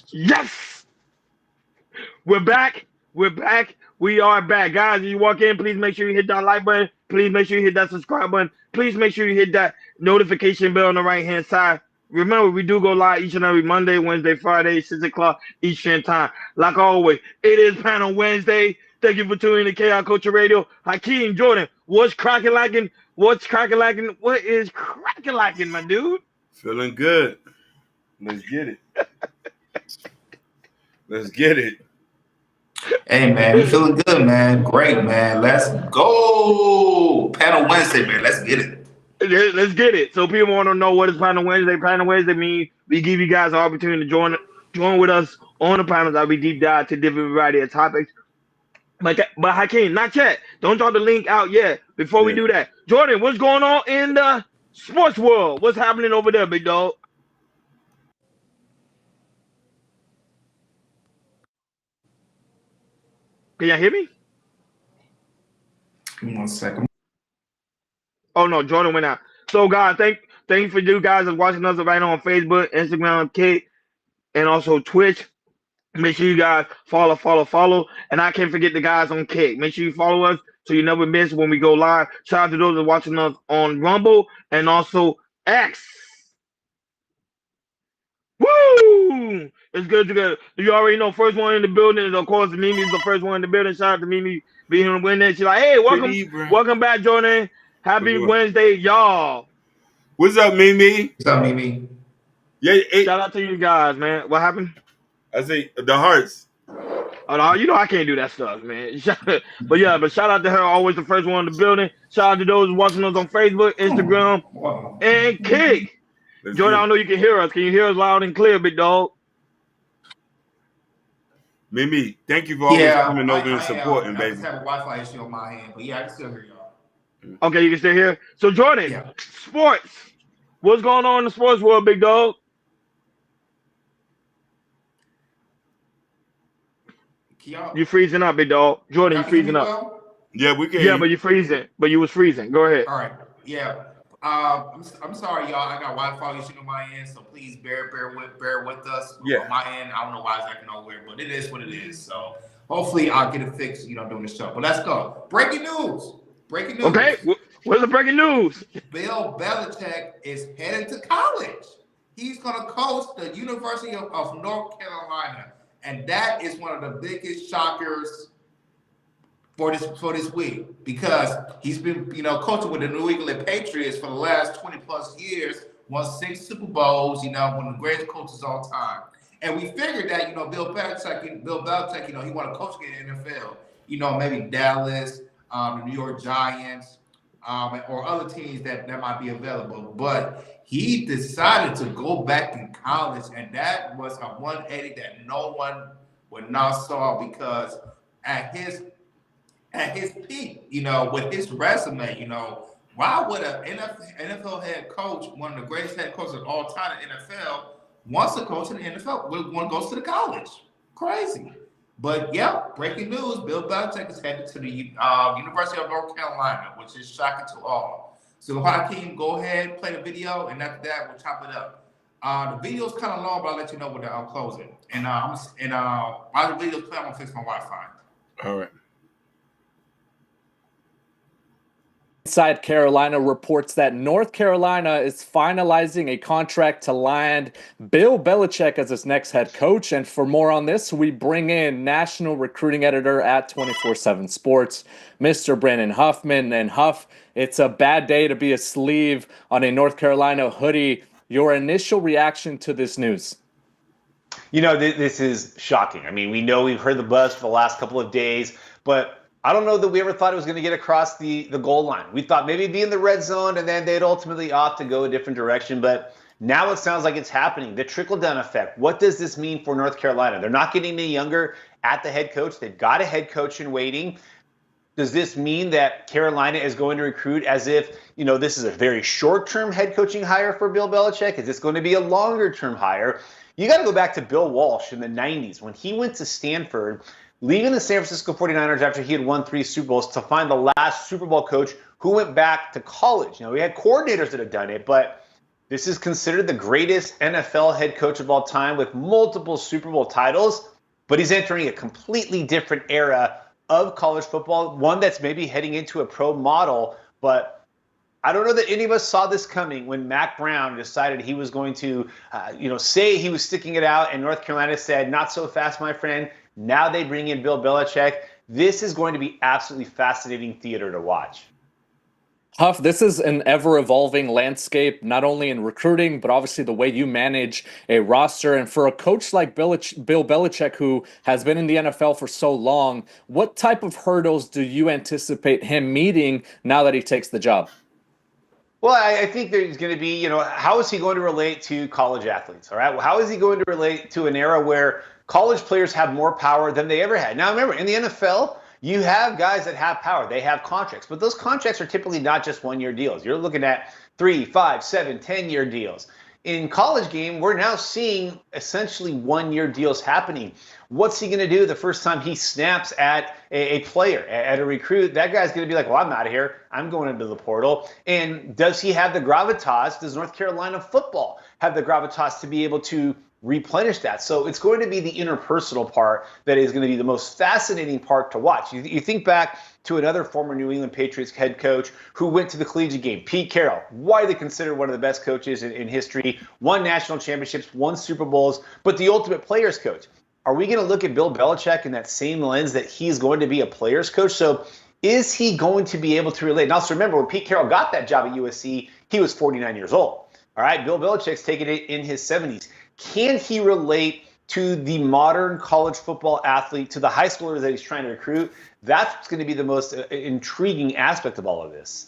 Yes, we're back. We're back. We are back, guys. If you walk in, please make sure you hit that like button. Please make sure you hit that subscribe button. Please make sure you hit that notification bell on the right hand side. Remember, we do go live each and every Monday, Wednesday, Friday, 6 o'clock Eastern time. Like always, it is Panel Wednesday. Thank you for tuning in to KI Culture Radio. Hakeem Jordan, what's cracking lacking? What's cracking lacking? What is cracking lacking, my dude? Feeling good. Let's get it. Let's get it. Hey, man, we feeling good, man. Great, man. Let's go. Panel Wednesday, man. Let's get it. Let's get it. So people want to know what is Panel Wednesday. Panel Wednesday means we give you guys an opportunity to join with us on the panels that we deep dive to different variety of topics. But Hakeem, not yet. Don't drop the link out yet. Before we do that, Jordan, what's going on in the sports world? What's happening over there, big dog? Can y'all hear me? Give me 1 second. Oh no, Jordan went out. So guys, thank you for you guys that's watching us right now on Facebook, Instagram, Kick, and also Twitch. Make sure you guys follow. And I can't forget the guys on Kick. Make sure you follow us so you never miss when we go live. Shout out to those that are watching us on Rumble and also X. Woo! It's good to go. You already know, first one in the building is, of course, Mimi's the first one in the building. Shout out to Mimi being on Wednesday. She's like, hey, welcome back, Jordan. Happy Wednesday, y'all. What's up, Mimi? What's up, Mimi? Yeah, shout out to you guys, man. What happened? I say the hearts. Oh, no, you know I can't do that stuff, man. But shout out to her, always the first one in the building. Shout out to those watching us on Facebook, Instagram, and Kick. Jordan, I don't know you can hear us. Can you hear us loud and clear, big dog? Mimi, thank you for always coming over and supporting, baby. I just have a Wi-Fi issue on my end, but I can still hear y'all. Okay, you can still hear. So Jordan, sports. What's going on in the sports world, big dog? You freezing up, big dog. Jordan, you freezing up. Yeah, we can. Yeah, but you freezing. But you was freezing. Go ahead. All right. Yeah. I'm sorry, y'all. I got Wi-Fi issue on my end, so please bear with us. Yeah. On my end, I don't know why it's acting all weird, but it is what it is. So hopefully I'll get it fixed, during the show. But let's go. Breaking news. Okay. What's the breaking news? Bill Belichick is headed to college. He's going to coach the University of North Carolina. And that is one of the biggest shockers for this week, because he's been, coaching with the New England Patriots for the last 20 plus years, won 6 Super Bowls, one of the greatest coaches of all time. And we figured that, Bill Belichick, he want to coach in the NFL, maybe Dallas, the New York Giants, or other teams that might be available. But he decided to go back in college, and that was a 180 that no one would not saw, because at his peak, with his resume, why would an NFL head coach, one of the greatest head coaches of all time in the NFL, wants to coach in the NFL, one goes to the college? Crazy. But breaking news: Bill Belichick is headed to the University of North Carolina, which is shocking to all. So Hakeem, go ahead, play the video, and after that, we'll chop it up. The video's kind of long, but I'll let you know when I'll close it. And while the video's playing, I'm gonna fix my Wi-Fi. All right. Inside Carolina reports that North Carolina is finalizing a contract to land Bill Belichick as its next head coach. And for more on this, we bring in national recruiting editor at 24/7 Sports, Mr. Brandon Huffman. And Huff, it's a bad day to be a sleeve on a North Carolina hoodie. Your initial reaction to this news? This is shocking. I mean, we've heard the buzz for the last couple of days, but I don't know that we ever thought it was going to get across the goal line. We thought maybe it'd be in the red zone and then they'd ultimately opt to go a different direction. But now it sounds like it's happening. The trickle-down effect. What does this mean for North Carolina? They're not getting any younger at the head coach. They've got a head coach in waiting. Does this mean that Carolina is going to recruit as if, this is a very short-term head coaching hire for Bill Belichick? Is this going to be a longer-term hire? You got to go back to Bill Walsh in the 90s when he went to Stanford, leaving the San Francisco 49ers after he had won 3 Super Bowls to find the last Super Bowl coach who went back to college. We had coordinators that had done it, but This is considered the greatest NFL head coach of all time with multiple Super Bowl titles, but he's entering a completely different era of college football, one that's maybe heading into a pro model. But I don't know that any of us saw this coming when Mac Brown decided he was going to, say he was sticking it out, and North Carolina said, "Not so fast, my friend." Now they bring in Bill Belichick. This is going to be absolutely fascinating theater to watch. Huff, this is an ever-evolving landscape, not only in recruiting, but obviously the way you manage a roster. And for a coach like Bill Belichick, who has been in the NFL for so long, what type of hurdles do you anticipate him meeting now that he takes the job? Well, I think there's going to be, how is he going to relate to college athletes? All right. Well, how is he going to relate to an era where college players have more power than they ever had? Now, remember, in the NFL, you have guys that have power. They have contracts, but those contracts are typically not just 1-year deals. You're looking at 3, 5, 7, 10-year deals. In college game, we're now seeing essentially 1-year deals happening. What's he going to do the first time he snaps at a player, at a recruit? That guy's going to be like, well, I'm out of here. I'm going into the portal. And does he have the gravitas? Does North Carolina football have the gravitas to be able to replenish that? So it's going to be the interpersonal part that is going to be the most fascinating part to watch. You think back to another former New England Patriots head coach who went to the collegiate game, Pete Carroll, widely considered one of the best coaches in history, won national championships, won Super Bowls, but the ultimate players coach. Are we going to look at Bill Belichick in that same lens that he's going to be a players coach? So is he going to be able to relate? And also remember, when Pete Carroll got that job at USC, he was 49 years old. All right, Bill Belichick's taking it in his 70s. Can he relate to the modern college football athlete, to the high schoolers that he's trying to recruit? That's going to be the most intriguing aspect of all of this.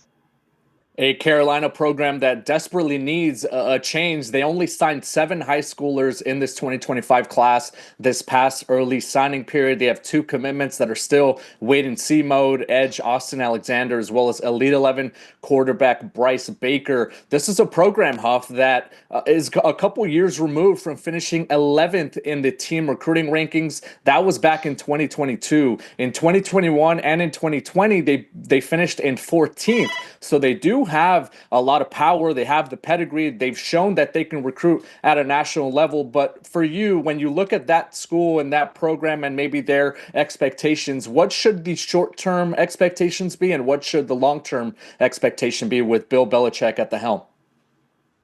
A Carolina program that desperately needs a change. They only signed 7 high schoolers in this 2025 class this past early signing period. They have 2 commitments that are still wait-and-see mode, edge Austin Alexander, as well as Elite 11 quarterback Bryce Baker. This is a program, Huff, that is a couple years removed from finishing 11th in the team recruiting rankings. That was back in 2022. In 2021 and in 2020, they finished in 14th. So they do have a lot of power. They have the pedigree. They've shown that they can recruit at a national level. But for you, when you look at that school and that program and maybe their expectations, what should the short-term expectations be and what should the long-term expectation be with Bill Belichick at the helm?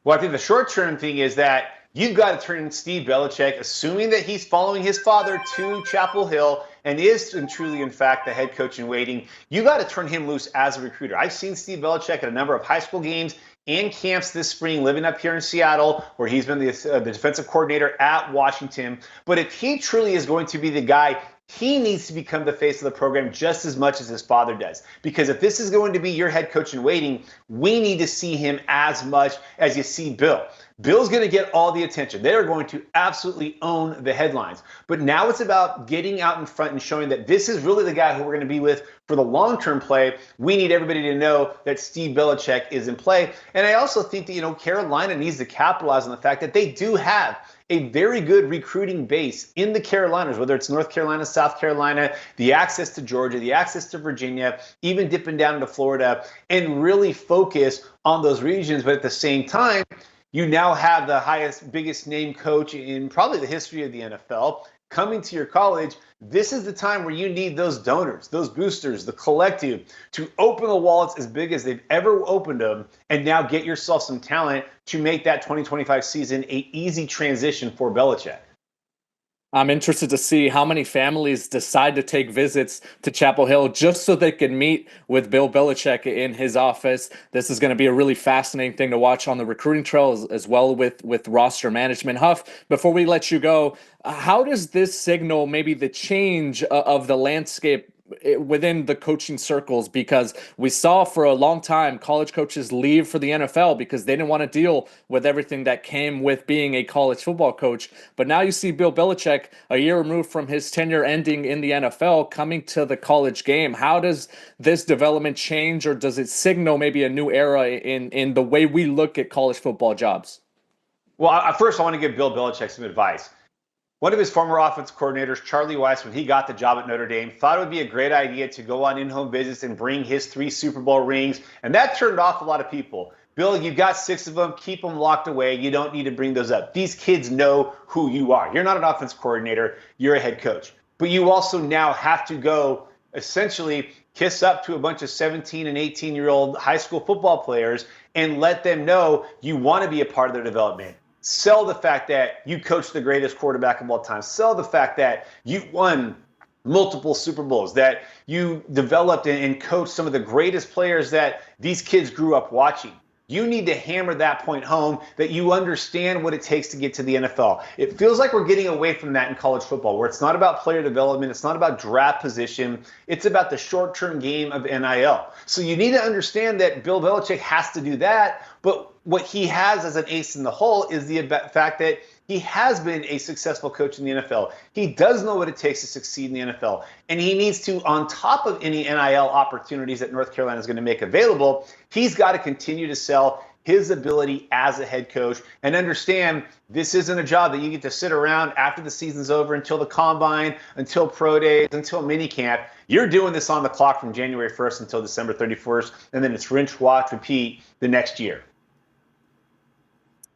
Well, I think the short-term thing is that you've got to turn Steve Belichick, assuming that he's following his father to Chapel Hill and is truly, in fact, the head coach in waiting. You got to turn him loose as a recruiter. I've seen Steve Belichick at a number of high school games and camps this spring, living up here in Seattle, where he's been the defensive coordinator at Washington. But if he truly is going to be the guy, he needs to become the face of the program just as much as his father does. Because if this is going to be your head coach in waiting, we need to see him as much as you see Bill. Bill's going to get all the attention. They are going to absolutely own the headlines. But now it's about getting out in front and showing that this is really the guy who we're going to be with for the long-term play. We need everybody to know that Steve Belichick is in play. And I also think that, Carolina needs to capitalize on the fact that they do have a very good recruiting base in the Carolinas, whether it's North Carolina, South Carolina, the access to Georgia, the access to Virginia, even dipping down to Florida, and really focus on those regions. But at the same time, you now have the biggest name coach in probably the history of the NFL coming to your college. This is the time where you need those donors, those boosters, the collective to open the wallets as big as they've ever opened them and now get yourself some talent to make that 2025 season an easy transition for Belichick. I'm interested to see how many families decide to take visits to Chapel Hill just so they can meet with Bill Belichick in his office. This is going to be a really fascinating thing to watch on the recruiting trail as well with roster management. Huff, before we let you go, how does this signal maybe the change of the landscape within the coaching circles? Because we saw for a long time college coaches leave for the NFL because they didn't want to deal with everything that came with being a college football coach. But now you see Bill Belichick, a year removed from his tenure ending in the NFL, coming to the college game. How does this development change, or does it signal maybe a new era in the way we look at college football jobs? Well, first I want to give Bill Belichick some advice. One of his former offensive coordinators, Charlie Weiss, when he got the job at Notre Dame, thought it would be a great idea to go on in-home visits and bring his 3 Super Bowl rings, and that turned off a lot of people. Bill, you got 6 of them. Keep them locked away. You don't need to bring those up. These kids know who you are. You're not an offense coordinator. You're a head coach. But you also now have to go essentially kiss up to a bunch of 17 and 18-year-old high school football players and let them know you want to be a part of their development. Sell the fact that you coached the greatest quarterback of all time. Sell the fact that you won multiple Super Bowls, that you developed and coached some of the greatest players that these kids grew up watching. You need to hammer that point home that you understand what it takes to get to the NFL. It feels like we're getting away from that in college football, where it's not about player development, it's not about draft position, it's about the short-term game of NIL. So you need to understand that Bill Belichick has to do that, but what he has as an ace in the hole is the fact that he has been a successful coach in the NFL. He does know what it takes to succeed in the NFL. And he needs to, on top of any NIL opportunities that North Carolina is going to make available, he's got to continue to sell his ability as a head coach and understand this isn't a job that you get to sit around after the season's over until the combine, until pro days, until minicamp. You're doing this on the clock from January 1st until December 31st, and then it's rinse, wash, repeat the next year.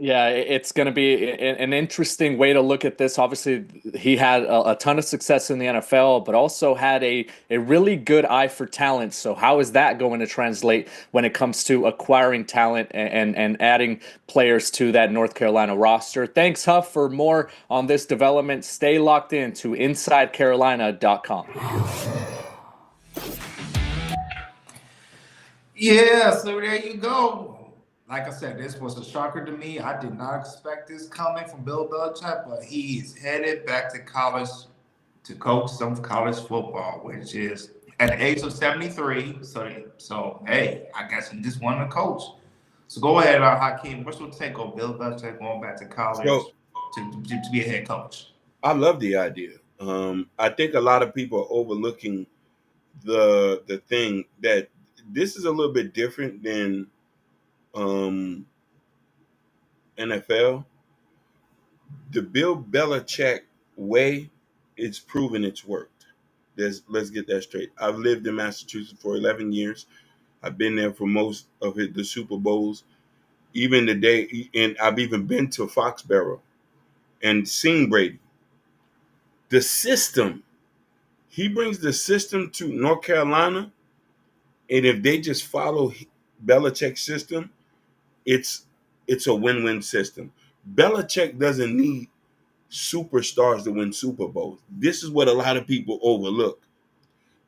Yeah, it's going to be an interesting way to look at this. Obviously, he had a ton of success in the NFL, but also had a really good eye for talent. So how is that going to translate when it comes to acquiring talent and adding players to that North Carolina roster? Thanks, Huff. For more on this development, stay locked in to InsideCarolina.com. Yeah, so there you go. Like I said, this was a shocker to me. I did not expect this coming from Bill Belichick, but he is headed back to college to coach some college football, which is at the age of 73. So hey, I guess he just wanted to coach. So go ahead, Hakeem. What's your take on Bill Belichick going back to college to be a head coach? I love the idea. I think a lot of people are overlooking the thing that this is a little bit different than NFL. The Bill Belichick way, it's proven it's worked. Let's get that straight. I've lived in Massachusetts for 11 years. I've been there for most of the Super Bowls, even the day, and I've even been to Foxborough and seen Brady. The system, he brings the system to North Carolina, and if they just follow Belichick's system, it's a win-win system. Belichick doesn't need superstars to win Super Bowls. This is what a lot of people overlook.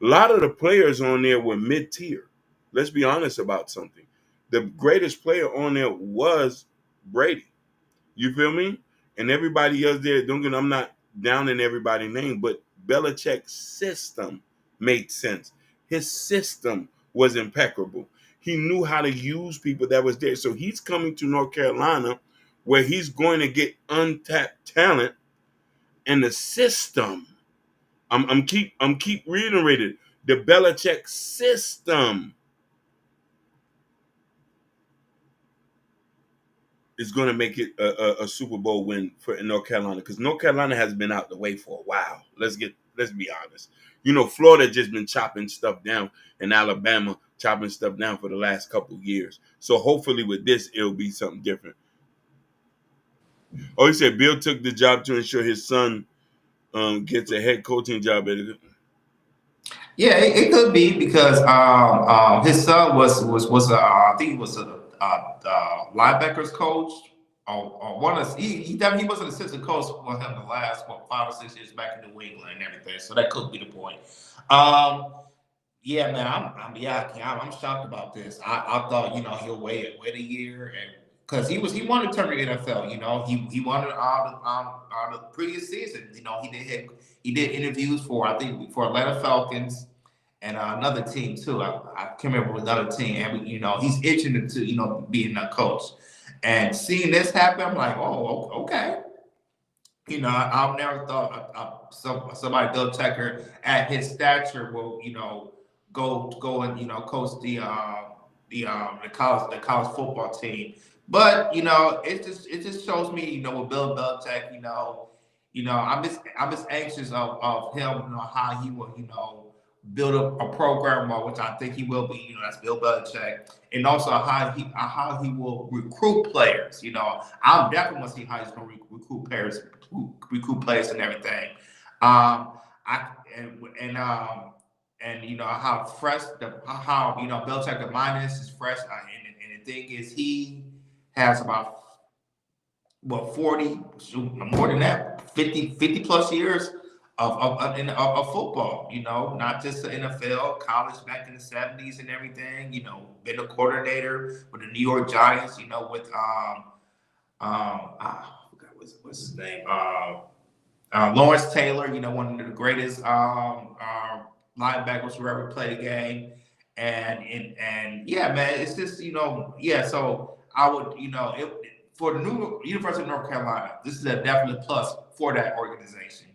A lot of the players on there were mid-tier. Let's be honest about something. The greatest player on there was Brady. You feel me? And everybody else there, I'm not downing everybody's name, but Belichick's system made sense. His system was impeccable. He knew how to use people that was there. So he's coming to North Carolina where he's going to get untapped talent, and the system. I'm keep reiterating the Belichick system is going to make it a Super Bowl win for North Carolina, because North Carolina has been out the way for a while. Let's be honest. You know, Florida just been chopping stuff down, and Alabama chopping stuff down for the last couple of years. So hopefully with this, it'll be something different. Oh, he said Bill took the job to ensure his son gets a head coaching job. Yeah, it could be because his son was I think he was a linebackers coach. Or one of he definitely was an assistant coach for him the last 5 or 6 years back in New England and everything. So that could be the point. Yeah, man, I'm shocked about this. I thought he'll wait a year, and because he wanted to turn to the NFL. He wanted out the previous season. He did interviews for Atlanta Falcons and another team too. I can't remember another team. And he's itching to being a coach. And seeing this happen, I'm like, oh, okay. I've never thought somebody Bill Checker at his stature will go and coach the college football team. But it just shows me with Bill Belichick, I'm just anxious of him, how he will build a program, which I think he will be. That's Bill Belichick, and also how he will recruit players. I'm definitely want to see how he's going to recruit players and everything. I and how fresh how Belichick the mind is fresh, and the thing is he has about 40, more than that, 50 plus years of football, not just the NFL, college back in the 70s and everything, been a coordinator with the New York Giants, with I forgot what's his name, Lawrence Taylor, one of the greatest linebackers who ever played a game, and yeah, man, it's just yeah. So I would for the new University of North Carolina, this is a definite plus for that organization.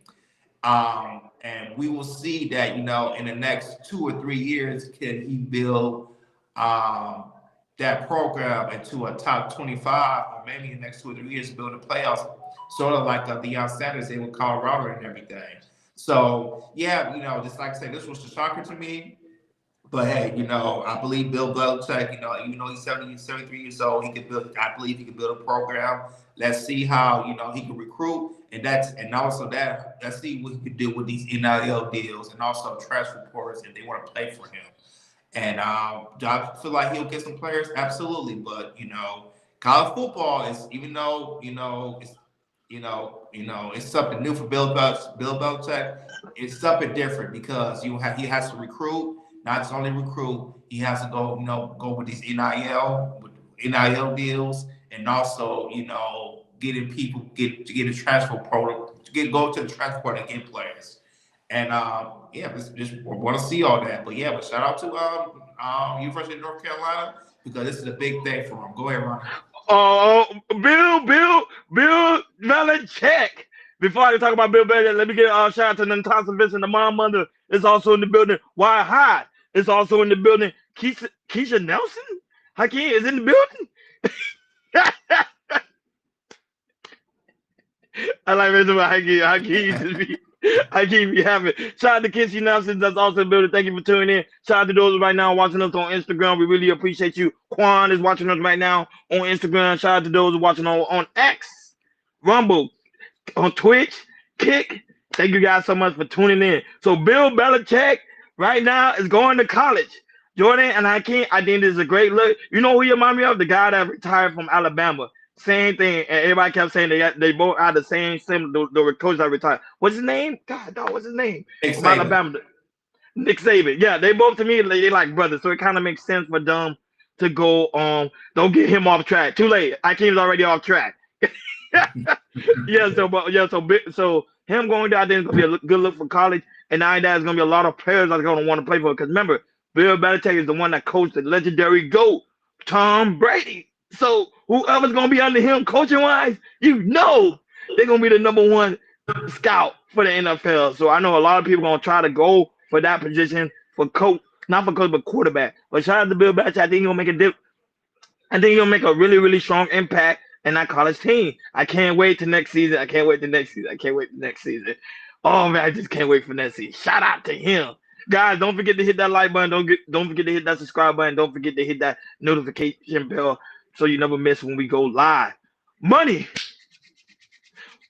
And we will see that, in the next 2 or 3 years, can he build that program into a top 25, or maybe in the next 2 or 3 years build a playoffs, sort of like Deion Sanders did with Colorado and everything. So yeah, just like I said, this was a shocker to me. But hey, I believe Bill Belichick, even though he's 73 years old, I believe he can build a program. Let's see how, he can recruit, let's see what he can do with these NIL deals and also transfer portals if they want to play for him. And I feel like he'll get some players, absolutely. But college football is, even though it's something new for Bill Belichick. It's something different because he has to recruit. Not just only recruit, he has to go with these NIL deals, and also getting people get a transfer program, go to the transfer portal and get players. And yeah, just want to see all that. But yeah, shout out to University of North Carolina, because this is a big thing for him. Go ahead, Ron. Bill Belichick. Before I talk about Bill Belichick, let me get a shout out to Natasha Vincent. The mom mother is also in the building. Why High is also in the building. Keisha Nelson, Hakeem is in the building. I like Hakeem. Hakeem be having. Shout out to Keisha Nelson, that's also in the building. Thank you for tuning in. Shout out to those right now watching us on Instagram. We really appreciate you. Quan is watching us right now on Instagram. Shout out to those watching on X, Rumble, on Twitch, Kick. Thank you guys so much for tuning in. So Bill Belichick right now is going to college. Jordan and I think this is a great look. You know who you remind me of? The guy that retired from Alabama. Same thing. And everybody kept saying they both are the same the coach that retired. What's his name? God, dog, what's his name? Nick From Alabama. Nick Saban. Yeah, they both to me, they like brothers. So it kind of makes sense for them to go don't get him off track. Too late. Akeem's already off track. So him going there, I think it's gonna be a good look for college, and now there's gonna be a lot of players that are gonna want to play for it. Because remember, Bill Belichick is the one that coached the legendary GOAT, Tom Brady. So whoever's gonna be under him coaching wise, they're gonna be the number one scout for the NFL. So I know a lot of people gonna try to go for that position for coach, not for coach, but quarterback. But shout out to Bill Belichick. I think he'll make a dip. I think he'll make a really, really strong impact in that college team. I can't wait to next season. Oh man, I just can't wait for next season. Shout out to him. Guys, don't forget to hit that like button. Don't forget to hit that subscribe button. Don't forget to hit that notification bell so you never miss when we go live. Money.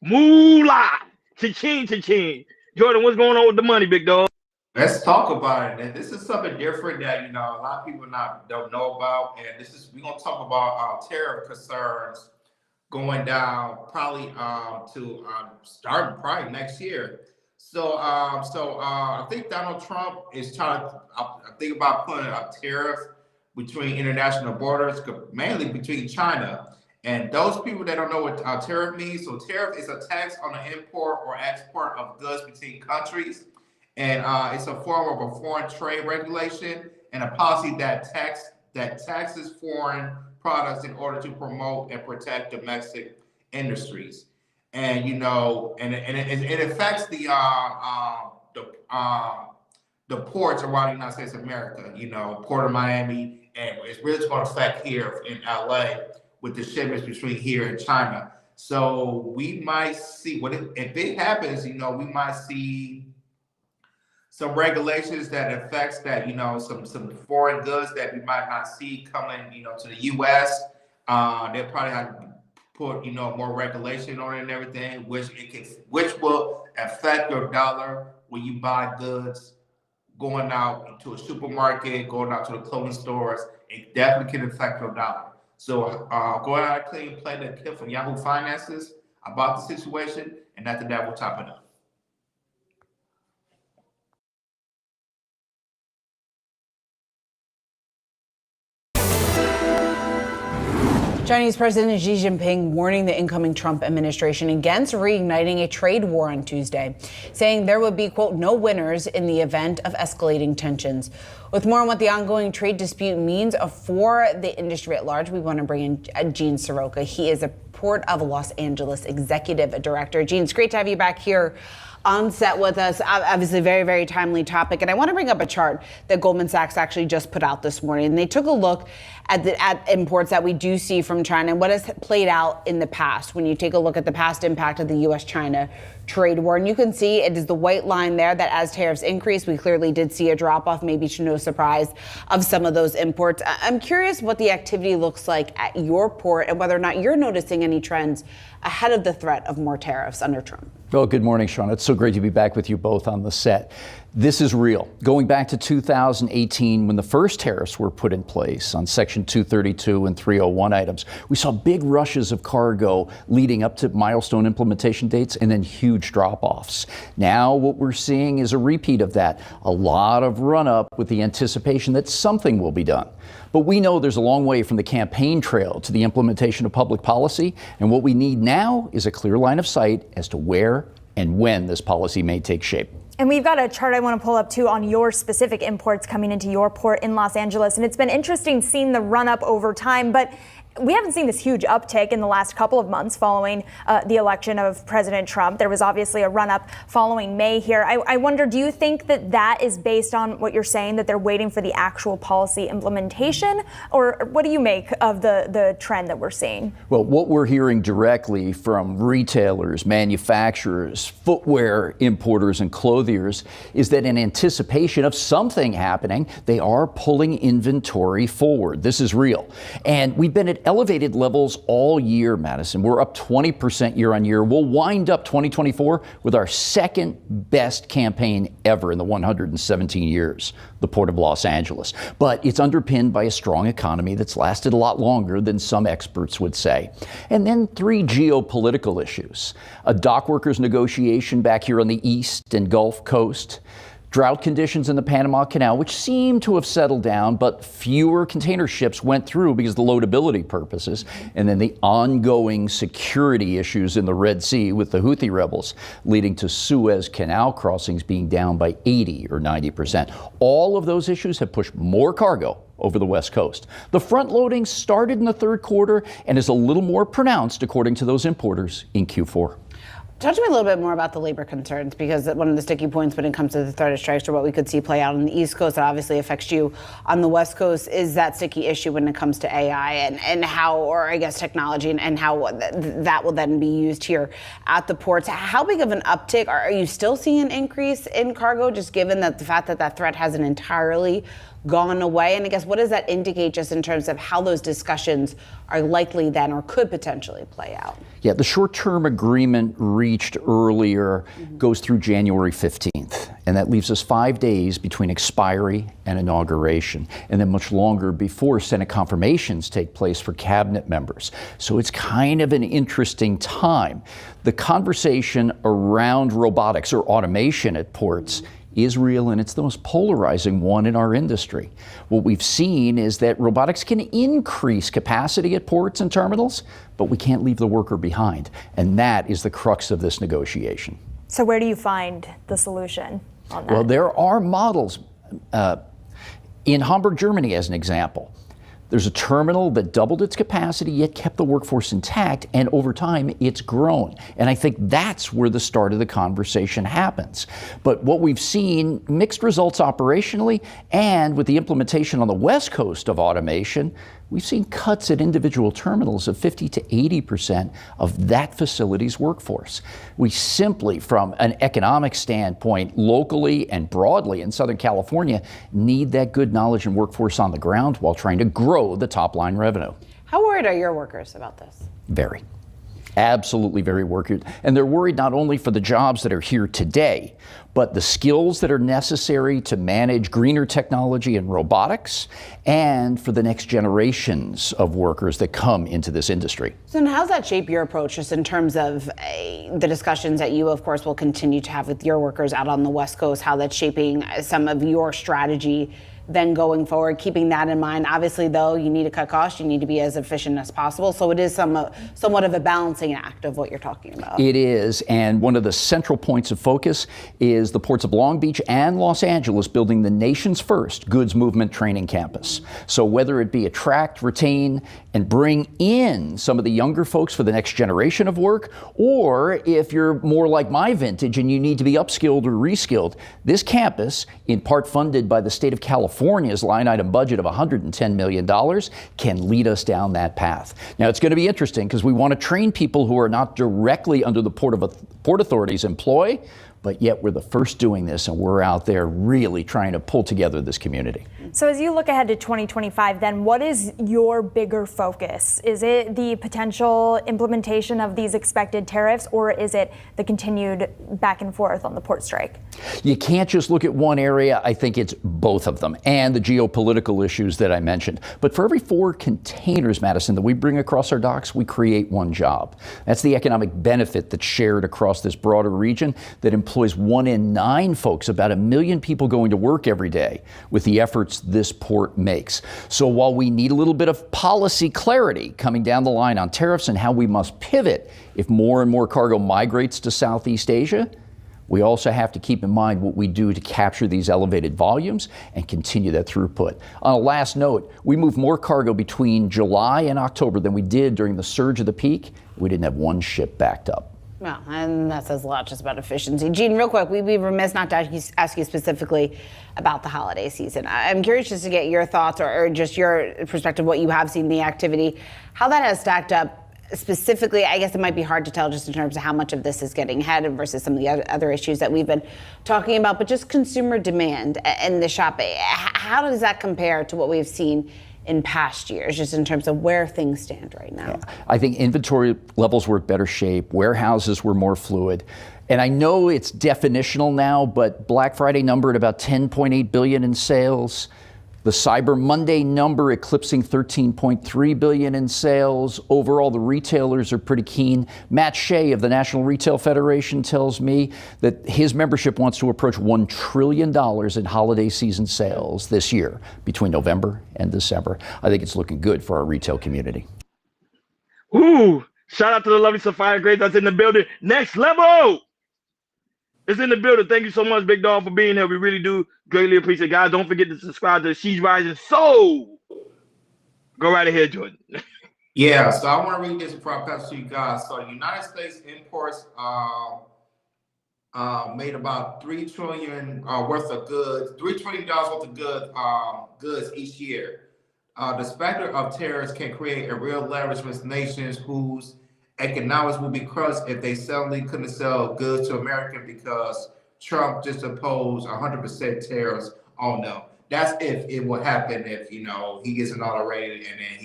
Moolah. Cha-ching, cha-ching. Jordan, what's going on with the money, big dog? Let's talk about it. And this is something different that a lot of people don't know about. And we're gonna talk about tariff concerns going down probably to starting probably next year. So I think Donald Trump is trying to think about putting a tariff between international borders, mainly between China. And those people that don't know what tariff means, so tariff is a tax on the import or export of goods between countries. And it's a form of a foreign trade regulation and a policy that taxes foreign products in order to promote and protect domestic industries. And it affects the ports around the United States of America. Port of Miami, and it's really going to affect here in LA with the shipments between here and China. So we might see if it happens. We might see some regulations that affects that, some foreign goods that we might not see coming, to the U.S. They'll probably have to put, more regulation on it and everything, which will affect your dollar when you buy goods going out into a supermarket, going out to the clothing stores. It definitely can affect your dollar. So go out and clean, play the kid from Yahoo Finances about the situation, and after that, we'll top it up. Chinese President Xi Jinping warning the incoming Trump administration against reigniting a trade war on Tuesday, saying there would be, quote, no winners in the event of escalating tensions. With more on what the ongoing trade dispute means for the industry at large, we want to bring in Gene Soroka. He is a Port of Los Angeles executive director. Gene, it's great to have you back here on set with us. Obviously, very, very timely topic. And I want to bring up a chart that Goldman Sachs actually just put out this morning. And they took a look at imports that we do see from China and what has played out in the past. When you take a look at the past impact of the U.S.-China trade war, and you can see it is the white line there that as tariffs increase, we clearly did see a drop off, maybe to no surprise, of some of those imports. I'm curious what the activity looks like at your port and whether or not you're noticing any trends ahead of the threat of more tariffs under Trump. Well, good morning, Sean. It's so great to be back with you both on the set. This is real. Going back to 2018, when the first tariffs were put in place on Section 232 and 301 items, we saw big rushes of cargo leading up to milestone implementation dates and then huge drop-offs. Now what we're seeing is a repeat of that. A lot of run-up with the anticipation that something will be done. But we know there's a long way from the campaign trail to the implementation of public policy, and what we need now is a clear line of sight as to where and when this policy may take shape. And we've got a chart I want to pull up too on your specific imports coming into your port in Los Angeles. And it's been interesting seeing the run up over time, but we haven't seen this huge uptick in the last couple of months following the election of President Trump. There was obviously a run up following May here. I wonder, do you think that that is based on what you're saying, that they're waiting for the actual policy implementation? Or what do you make of the trend that we're seeing? Well, what we're hearing directly from retailers, manufacturers, footwear importers, and clothiers is that in anticipation of something happening, they are pulling inventory forward. This is real. And we've been at elevated levels all year, Madison. We're up 20% year on year. We'll wind up 2024 with our second best campaign ever in the 117 years, the Port of Los Angeles. But it's underpinned by a strong economy that's lasted a lot longer than some experts would say. And then three geopolitical issues: a dock workers negotiation back here on the East and Gulf Coast, drought conditions in the Panama Canal, which seem to have settled down, but fewer container ships went through because of the loadability purposes. And then the ongoing security issues in the Red Sea with the Houthi rebels, leading to Suez Canal crossings being down by 80 or 90%. All of those issues have pushed more cargo over the West Coast. The front loading started in the third quarter and is a little more pronounced, according to those importers, in Q4. Talk to me a little bit more about the labor concerns, because one of the sticky points when it comes to the threat of strikes, or what we could see play out on the East Coast that obviously affects you on the West Coast, is that sticky issue when it comes to AI and how, or I guess technology, and how that will then be used here at the ports. How big of an uptick? Are you still seeing an increase in cargo, just given that the fact that that threat hasn't entirely gone away? And I guess what does that indicate just in terms of how those discussions are likely then or could potentially play out? Yeah, the short-term agreement reached earlier goes through January 15th, and that leaves us 5 days between expiry and inauguration, and then much longer before Senate confirmations take place for cabinet members. So it's kind of an interesting time. The conversation around robotics or automation at ports is real, and it's the most polarizing one in our industry. What we've seen is that robotics can increase capacity at ports and terminals, but we can't leave the worker behind. And that is the crux of this negotiation. So where do you find the solution on that? Well, there are models. In Hamburg, Germany, as an example, there's a terminal that doubled its capacity yet kept the workforce intact, and over time it's grown. And I think that's where the start of the conversation happens. But what we've seen, mixed results operationally, and with the implementation on the West Coast of automation, we've seen cuts at individual terminals of 50 to 80% of that facility's workforce. We simply, from an economic standpoint, locally and broadly in Southern California, need that good knowledge and workforce on the ground while trying to grow the top line revenue. How worried are your workers about this? Very. Absolutely very worried. And they're worried not only for the jobs that are here today, but the skills that are necessary to manage greener technology and robotics, and for the next generations of workers that come into this industry. So then how's that shape your approach, just in terms of the discussions that you, of course, will continue to have with your workers out on the West Coast, how that's shaping some of your strategy then going forward, keeping that in mind? Obviously, though, you need to cut costs, you need to be as efficient as possible. So it is somewhat of a balancing act of what you're talking about. It is, and one of the central points of focus is the ports of Long Beach and Los Angeles building the nation's first goods movement training campus. So whether it be attract, retain, and bring in some of the younger folks for the next generation of work, or if you're more like my vintage and you need to be upskilled or reskilled, this campus, in part funded by the state of California's line item budget of $110 million, can lead us down that path. Now, it's going to be interesting because we want to train people who are not directly under the Port Authority's employ, but yet we're the first doing this, and we're out there really trying to pull together this community. So as you look ahead to 2025, then what is your bigger focus? Is it the potential implementation of these expected tariffs, or is it the continued back and forth on the port strike? You can't just look at one area. I think it's both of them and the geopolitical issues that I mentioned. But for every 4 containers, Madison, that we bring across our docks, we create 1 job. That's the economic benefit that's shared across this broader region that employs 1 in 9 folks, about 1 million people going to work every day with the efforts this port makes. So while we need a little bit of policy clarity coming down the line on tariffs and how we must pivot if more and more cargo migrates to Southeast Asia, we also have to keep in mind what we do to capture these elevated volumes and continue that throughput. On a last note, we moved more cargo between July and October than we did during the surge of the peak. We didn't have 1 ship backed up. Well, and that says a lot just about efficiency. Gene, real quick, we'd be remiss not to ask you specifically about the holiday season. I'm curious just to get your thoughts or just your perspective, what you have seen, the activity, how that has stacked up. Specifically, I guess it might be hard to tell just in terms of how much of this is getting ahead versus some of the other issues that we've been talking about, but just consumer demand and the shopping. How does that compare to what we've seen in past years, just in terms of where things stand right now? Yeah. I think inventory levels were in better shape. Warehouses were more fluid. And I know it's definitional now, but Black Friday number at about $10.8 billion in sales. The Cyber Monday number eclipsing $13.3 billion in sales. Overall, the retailers are pretty keen. Matt Shea of the National Retail Federation tells me that his membership wants to approach $1 trillion in holiday season sales this year between November and December. I think it's looking good for our retail community. Ooh, shout out to the lovely Sapphire Grace that's in the building. Next level! It's in the building. Thank you so much, Big Dog, for being here. We really do greatly appreciate it. Guys, don't forget to subscribe to She's Rising Soul. Go right ahead, Jordan. Yeah, so I want to read this before I pass to you guys. So United States imports made about $3 trillion worth of goods, $3 trillion worth of goods each year. The specter of tariffs can create a real leverage with nations whose economics will be crushed if they suddenly couldn't sell goods to America because Trump just imposed 100% tariffs on them. That's if it will happen, if he gets inaugurated and then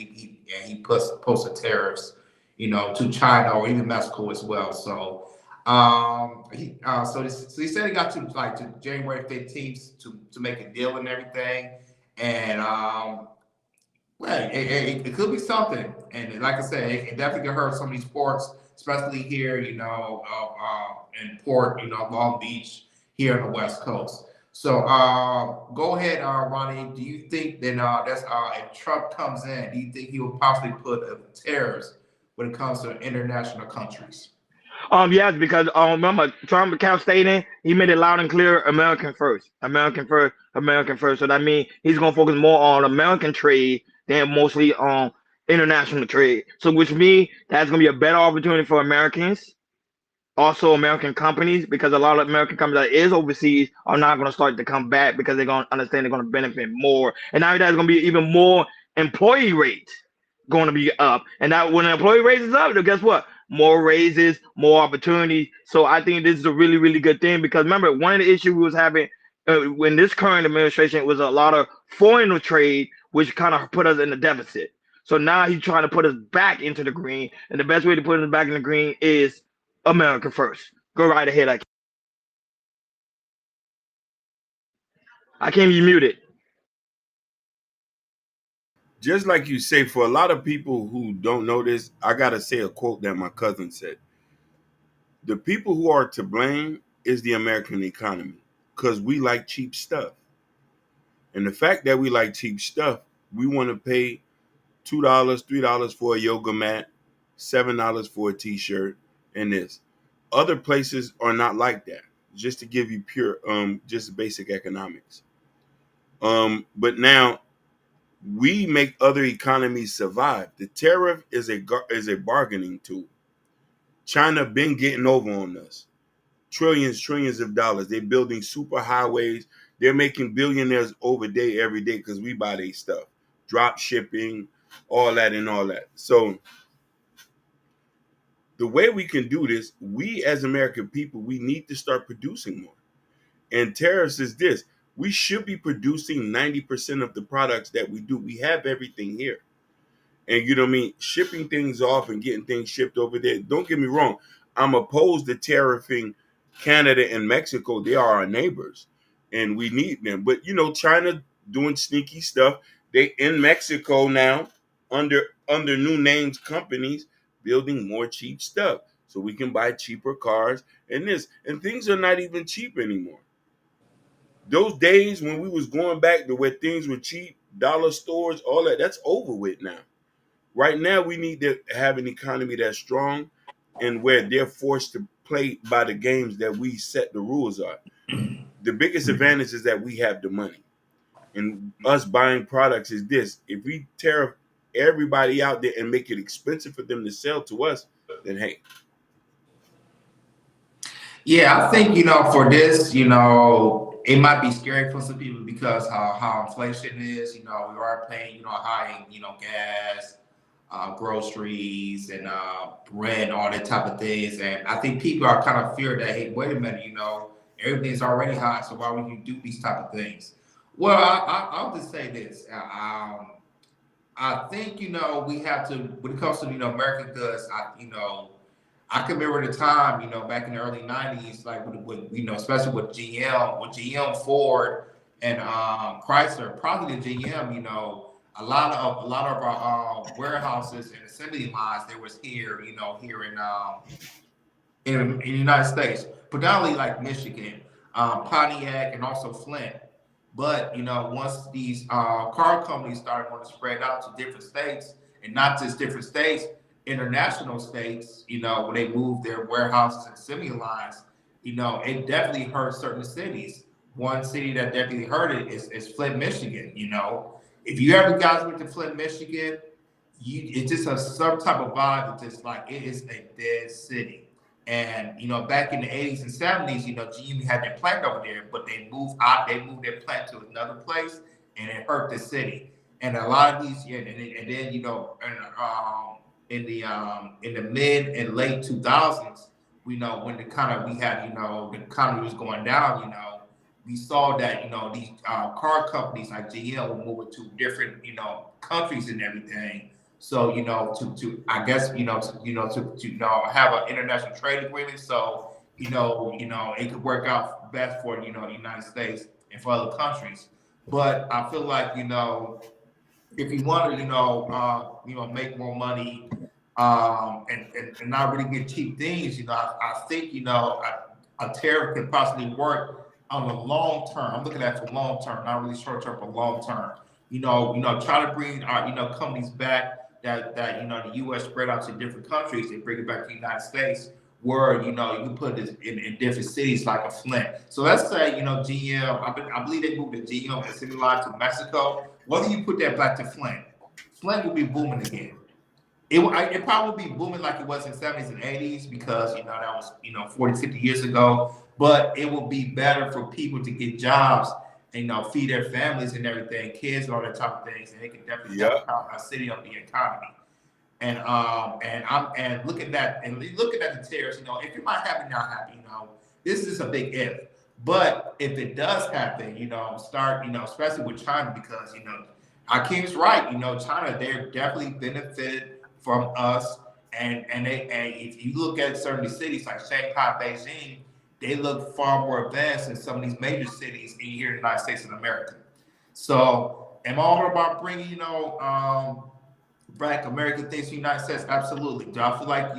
he posts the tariffs, to China or even Mexico as well. So he said he got to January 15th to make a deal and everything, and well, it could be something, and like I said, it definitely could hurt some of these ports, especially here, in Port, Long Beach, here on the West Coast. So go ahead, Ronnie. Do you think that if Trump comes in, do you think he will possibly put tariffs when it comes to international countries? Yes, because remember, Trump kept stating, he made it loud and clear, American first, American first, American first. So that means he's gonna focus more on American trade than mostly on international trade. So which means that's gonna be a better opportunity for Americans, also American companies, because a lot of American companies that is overseas are not gonna start to come back because they're gonna understand they're gonna benefit more. And now that's gonna be even more employee rate going to be up, and that when the employee rate is up, then guess what? More raises, more opportunities. So I think this is a really, really good thing because remember, one of the issues we was having when this current administration was a lot of foreign trade, which kind of put us in the deficit. So now he's trying to put us back into the green, and the best way to put us back in the green is America first. Go right ahead. I can't be muted. Just like you say, for a lot of people who don't know this, I gotta say a quote that my cousin said. The people who are to blame is the American economy because we like cheap stuff. And the fact that we like cheap stuff, we want to pay $2, $3 for a yoga mat, $7 for a t-shirt, and this. Other places are not like that. Just to give you pure, just basic economics. But now we make other economies survive. The tariff is a bargaining tool. China been getting over on us. Trillions of dollars. They're building super highways. They're making billionaires over day every day because we buy their stuff. Drop shipping, all that and all that. So the way we can do this, we as American people, we need to start producing more. And tariffs is this. We should be producing 90% of the products that we do. We have everything here. And you know what I mean? Shipping things off and getting things shipped over there. Don't get me wrong. I'm opposed to tariffing Canada and Mexico. They are our neighbors and we need them. But you know, China doing sneaky stuff. They in Mexico now under new names companies building more cheap stuff so we can buy cheaper cars and this. And things are not even cheap anymore. Those days when we was going back to where things were cheap, dollar stores, all that, that's over with now. Right now, we need to have an economy that's strong and where they're forced to play by the games that we set the rules are. The biggest advantage is that we have the money. And us buying products is this. If we tariff everybody out there and make it expensive for them to sell to us, then hey. Yeah, I think, for this, it might be scary for some people because how inflation is, we are paying, high, gas, groceries and rent, all that type of things. And I think people are kind of feared that, hey, wait a minute, everything's already high, so why would you do these type of things? Well, I'll just say this. I think, we have to, when it comes to, American goods, I can remember the time, back in the early 90s, like with especially with GM, Ford, and Chrysler, probably the GM, a lot of our warehouses and assembly lines there was here, here in the United States, predominantly like Michigan, Pontiac, and also Flint. But once these car companies started want to spread out to different states, and not just different states, international states, when they moved their warehouses and assembly lines, it definitely hurt certain cities. One city that definitely hurt it is Flint, Michigan. If you ever guys went to Flint, Michigan, it just has some type of vibe. It's just like it is a dead city. And back in the 80s and 70s, GM had their plant over there, but they moved their plant to another place, and it hurt the city. And a lot of these, and then in the mid and late 2000s, when we had the economy was going down, we saw that these car companies like GM were moving to different countries and everything. So to I guess to have an international trade agreement. So it could work out best for the United States and for other countries. But I feel like if you want to make more money and not really get cheap things, I think a tariff can possibly work on the long term. I'm looking at it for long term, not really short term, but long term. Try to bring our companies back that the U.S. spread out to different countries and bring it back to the United States, where you can put this in different cities like a Flint. So let's say GM. I believe they moved the GM assembly line to Mexico. Whether you put that back to Flint will be booming again. It probably be booming like it was in the 70s and 80s because that was 40, 50 years ago. But it will be better for people to get jobs feed their families and everything, kids and all that type of things, and it can definitely Yeah. help a city up the economy. And looking at the tariffs, if it might happen, not happen, this is a big if. But if it does happen, start, especially with China, because Akeem's right, China, they're definitely benefited from us, and if you look at certain cities like Shanghai, Beijing, they look far more advanced than some of these major cities here in the United States of America. So, am I all about bringing, Black American things to the United States? Absolutely. Do I feel like,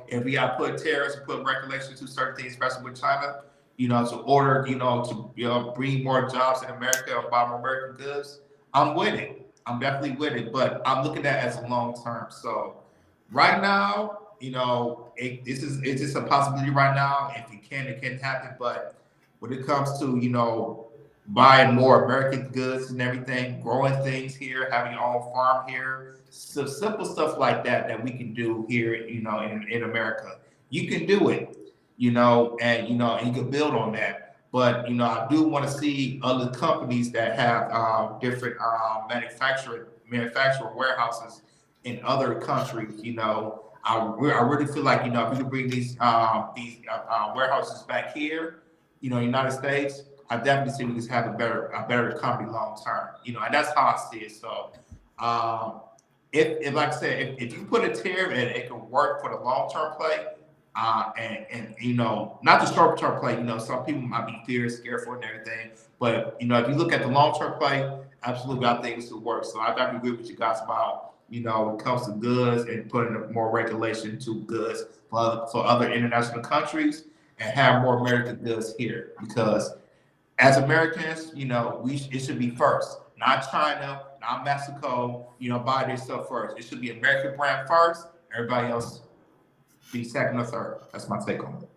if we got to put tariffs and put regulations to certain things, especially with China, to order, to bring more jobs in America or buy more American goods? I'm with it. I'm definitely with it, but I'm looking at it as a long term. So right now, it's just a possibility right now. If it can happen. But when it comes to, buying more American goods and everything, growing things here, having your own farm here, so simple stuff like that we can do here, in America. You can do it, and and you can build on that. But I do want to see other companies that have different manufacturer warehouses in other countries. I really feel like if we can bring these warehouses back here, United States, I definitely see we can have a better economy long term. And that's how I see it. So, if like I said, if you put a tariff and it can work for the long term play, and not the short term play. Some people might be scared for it and everything. But if you look at the long term play, absolutely, I think this will work. So I definitely agree with you guys about when it comes to goods and putting more regulation to goods for other international countries and have more American goods here, because as Americans, it should be first, not China, not Mexico. Buy their stuff first. It should be American brand first. Everybody else be second or third. That's my take on it.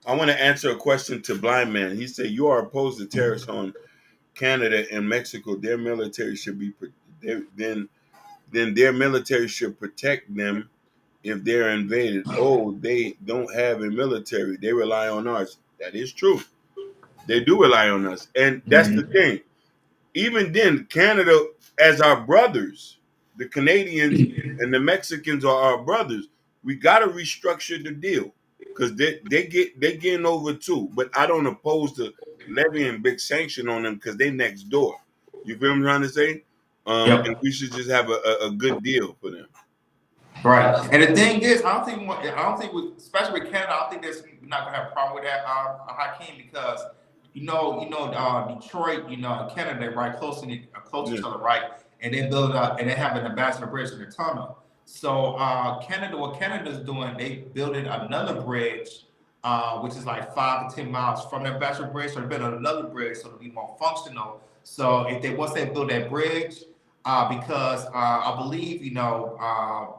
I want to answer a question to Blind Man. He said, "You are opposed to tariffs on Canada and Mexico. Their military should be then their military should protect them if they're invaded. Oh, they don't have a military. They rely on ours." That is true. They do rely on us, and that's the thing. Even then, Canada, as our brothers, the Canadians and the Mexicans are our brothers. We got to restructure the deal, because they getting over too. But I don't oppose to levying big sanction on them, because they next door. You feel what I'm trying to say? Yep. And we should just have a good deal for them. Right. And the thing is, I don't think especially with Canada, I don't think we're not gonna have a problem with that, Hakeem, because Detroit, and Canada, right, close to each other, right, and they build up and they have an ambassador bridge in the tunnel. So what Canada's doing, they building another bridge, which is like 5 to 10 miles from the ambassador bridge. So they're building another bridge so it'll be more functional. So once they build that bridge, because I believe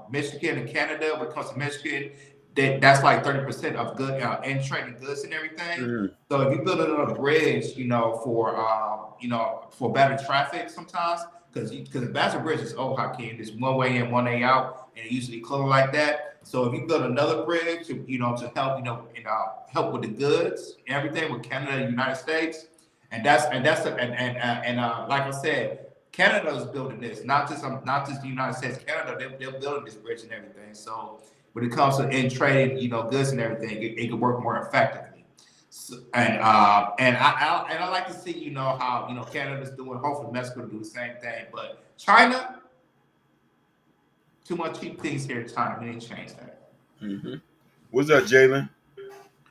Michigan and Canada, when it comes to Michigan, that's like 30% of good in trading goods and everything. So if you build another bridge, for better traffic sometimes, because the Ambassador Bridge is old, Hakeem. There's one way in, one way out, and it usually close like that. So if you build another bridge to help help with the goods and everything with Canada and the United States, and like I said, Canada is building this, not just the United States. Canada, they're building this bridge and everything. So when it comes to in trading, goods and everything, it could work more effectively. So, and I like to see, how Canada's doing. Hopefully, Mexico will do the same thing. But China, too much cheap things here in China. We need to change that. Mm-hmm. What's up, Jalen?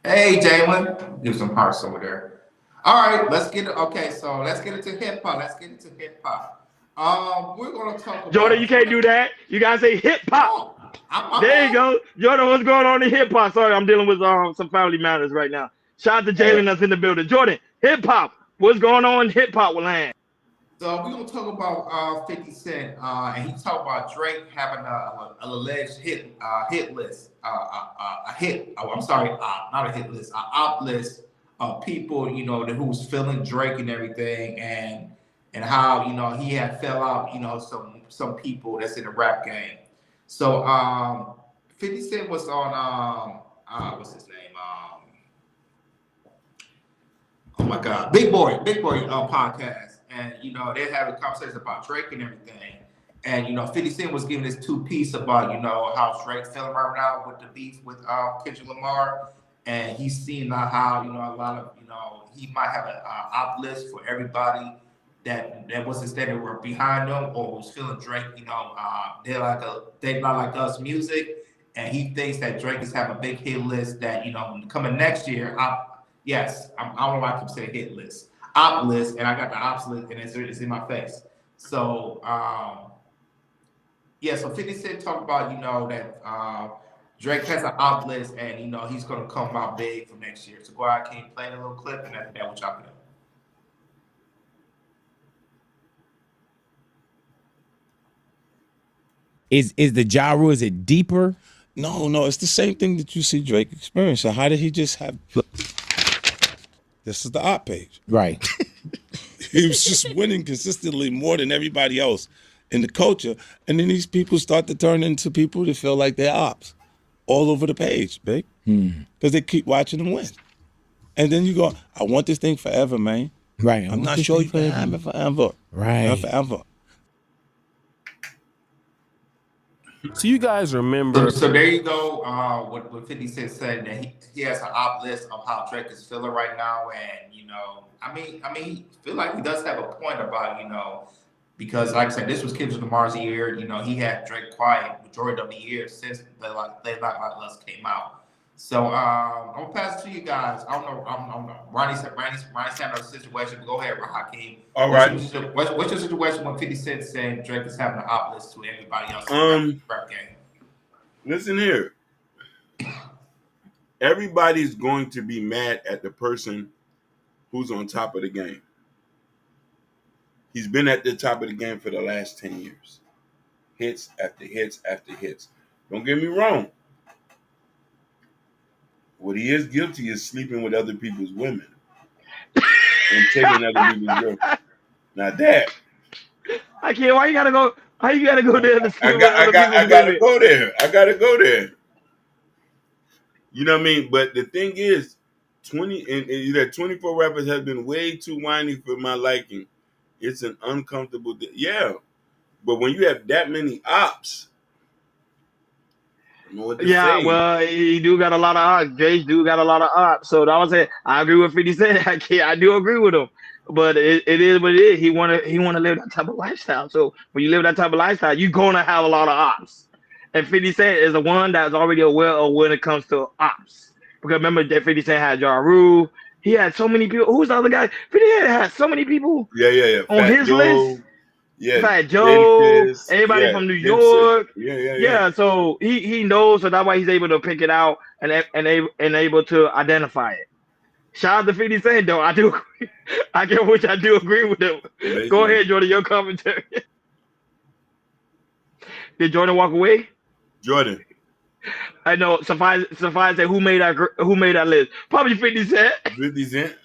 Hey, Jalen, give some hearts over there. All right, let's get it. Okay, so let's get into hip hop. We're gonna talk about Jordan, you can't do that. You gotta say hip hop. There you go. Jordan, what's going on in hip hop? Sorry, I'm dealing with some family matters right now. Shout out to Jalen that's in the building. Jordan, hip hop. What's going on in hip hop land? So we're gonna talk about 50 Cent, and he talked about Drake having an alleged hit list, not a hit list, an op list of people, who's feeling Drake and everything, and how he had fell out, some people that's in the rap game. So 50 Cent was on what's his name? Oh my God, Big Boy podcast, and they're having conversations about Drake and everything, and 50 Cent was giving this two piece about how Drake's feeling right now with the beef with Kendrick Lamar, and he's seeing how a lot of he might have an op list for everybody that wasn't standing were behind them or was feeling Drake, they not like us music, and he thinks that Drake is having a big hit list that coming next year. Yes, I don't like to say hit list, op list, and I got the ops list, and it's in my face. So, yeah, so 50 Cent talked about, that Drake has an op list, and, he's going to come out big for next year. So go ahead, can you play a little clip, and after that, we'll chop it up. Is the Ja Rule, is it deeper? No, it's the same thing that you see Drake experience. So how did he just have? This is the op page. Right. He was just winning consistently more than everybody else in the culture, and then these people start to turn into people that feel like they're ops all over the page, big, because they keep watching them win. And then you go, I want this thing forever, man. Right. I'm not sure you can have it forever. Right. Not forever. So you guys remember? So there you go. What 50 Cent said that he has an op list of how Drake is feeling right now, and I mean, he feel like he does have a point about because like I said, this was Kendrick Lamar's year. He had Drake quiet majority of the year since They Like Us came out. So I'm gonna pass it to you guys. I don't know. Ronnie's having a situation. But go ahead, Hakeem. All right. What's your situation when 50 Cent saying Drake is having an op list to everybody else? Rap game. Listen here. Everybody's going to be mad at the person who's on top of the game. He's been at the top of the game for the last 10 years. Hits after hits after hits. Don't get me wrong. What he is guilty is sleeping with other people's women and taking other people's girls. Now that I can't. Why you gotta go? How you gotta go there to sleep I with other people's gotta women? go there. I gotta go there. You know what I mean? But the thing is, 24 rappers have been way too whiny for my liking. It's an uncomfortable yeah. But when you have that many ops, I don't know what to say. Well, he do got a lot of ops. Jay do got a lot of ops. So that was it. I agree with 50 Cent. I do agree with him. But it is what it is. He wanna live that type of lifestyle. So when you live that type of lifestyle, you're gonna have a lot of ops. And 50 Cent is the one that's already aware of when it comes to ops. Because remember that 50 Cent had Ja Rule. He had so many people. Who's the other guy? 50 Cent had so many people Yeah. on Fat his Joe, list. Yeah. Fat Joe, Dentist, everybody yeah, from New Dempsey. York. Yeah. So he knows, so that's why he's able to pick it out and able to identify it. Shout out to 50 Cent though. I do agree. I get which I do agree with him. Amazing. Go ahead, Jordan, your commentary. Did Jordan walk away? Jordan. I know. Suffice say who made that list? Probably 50 Cent. 50 Cent.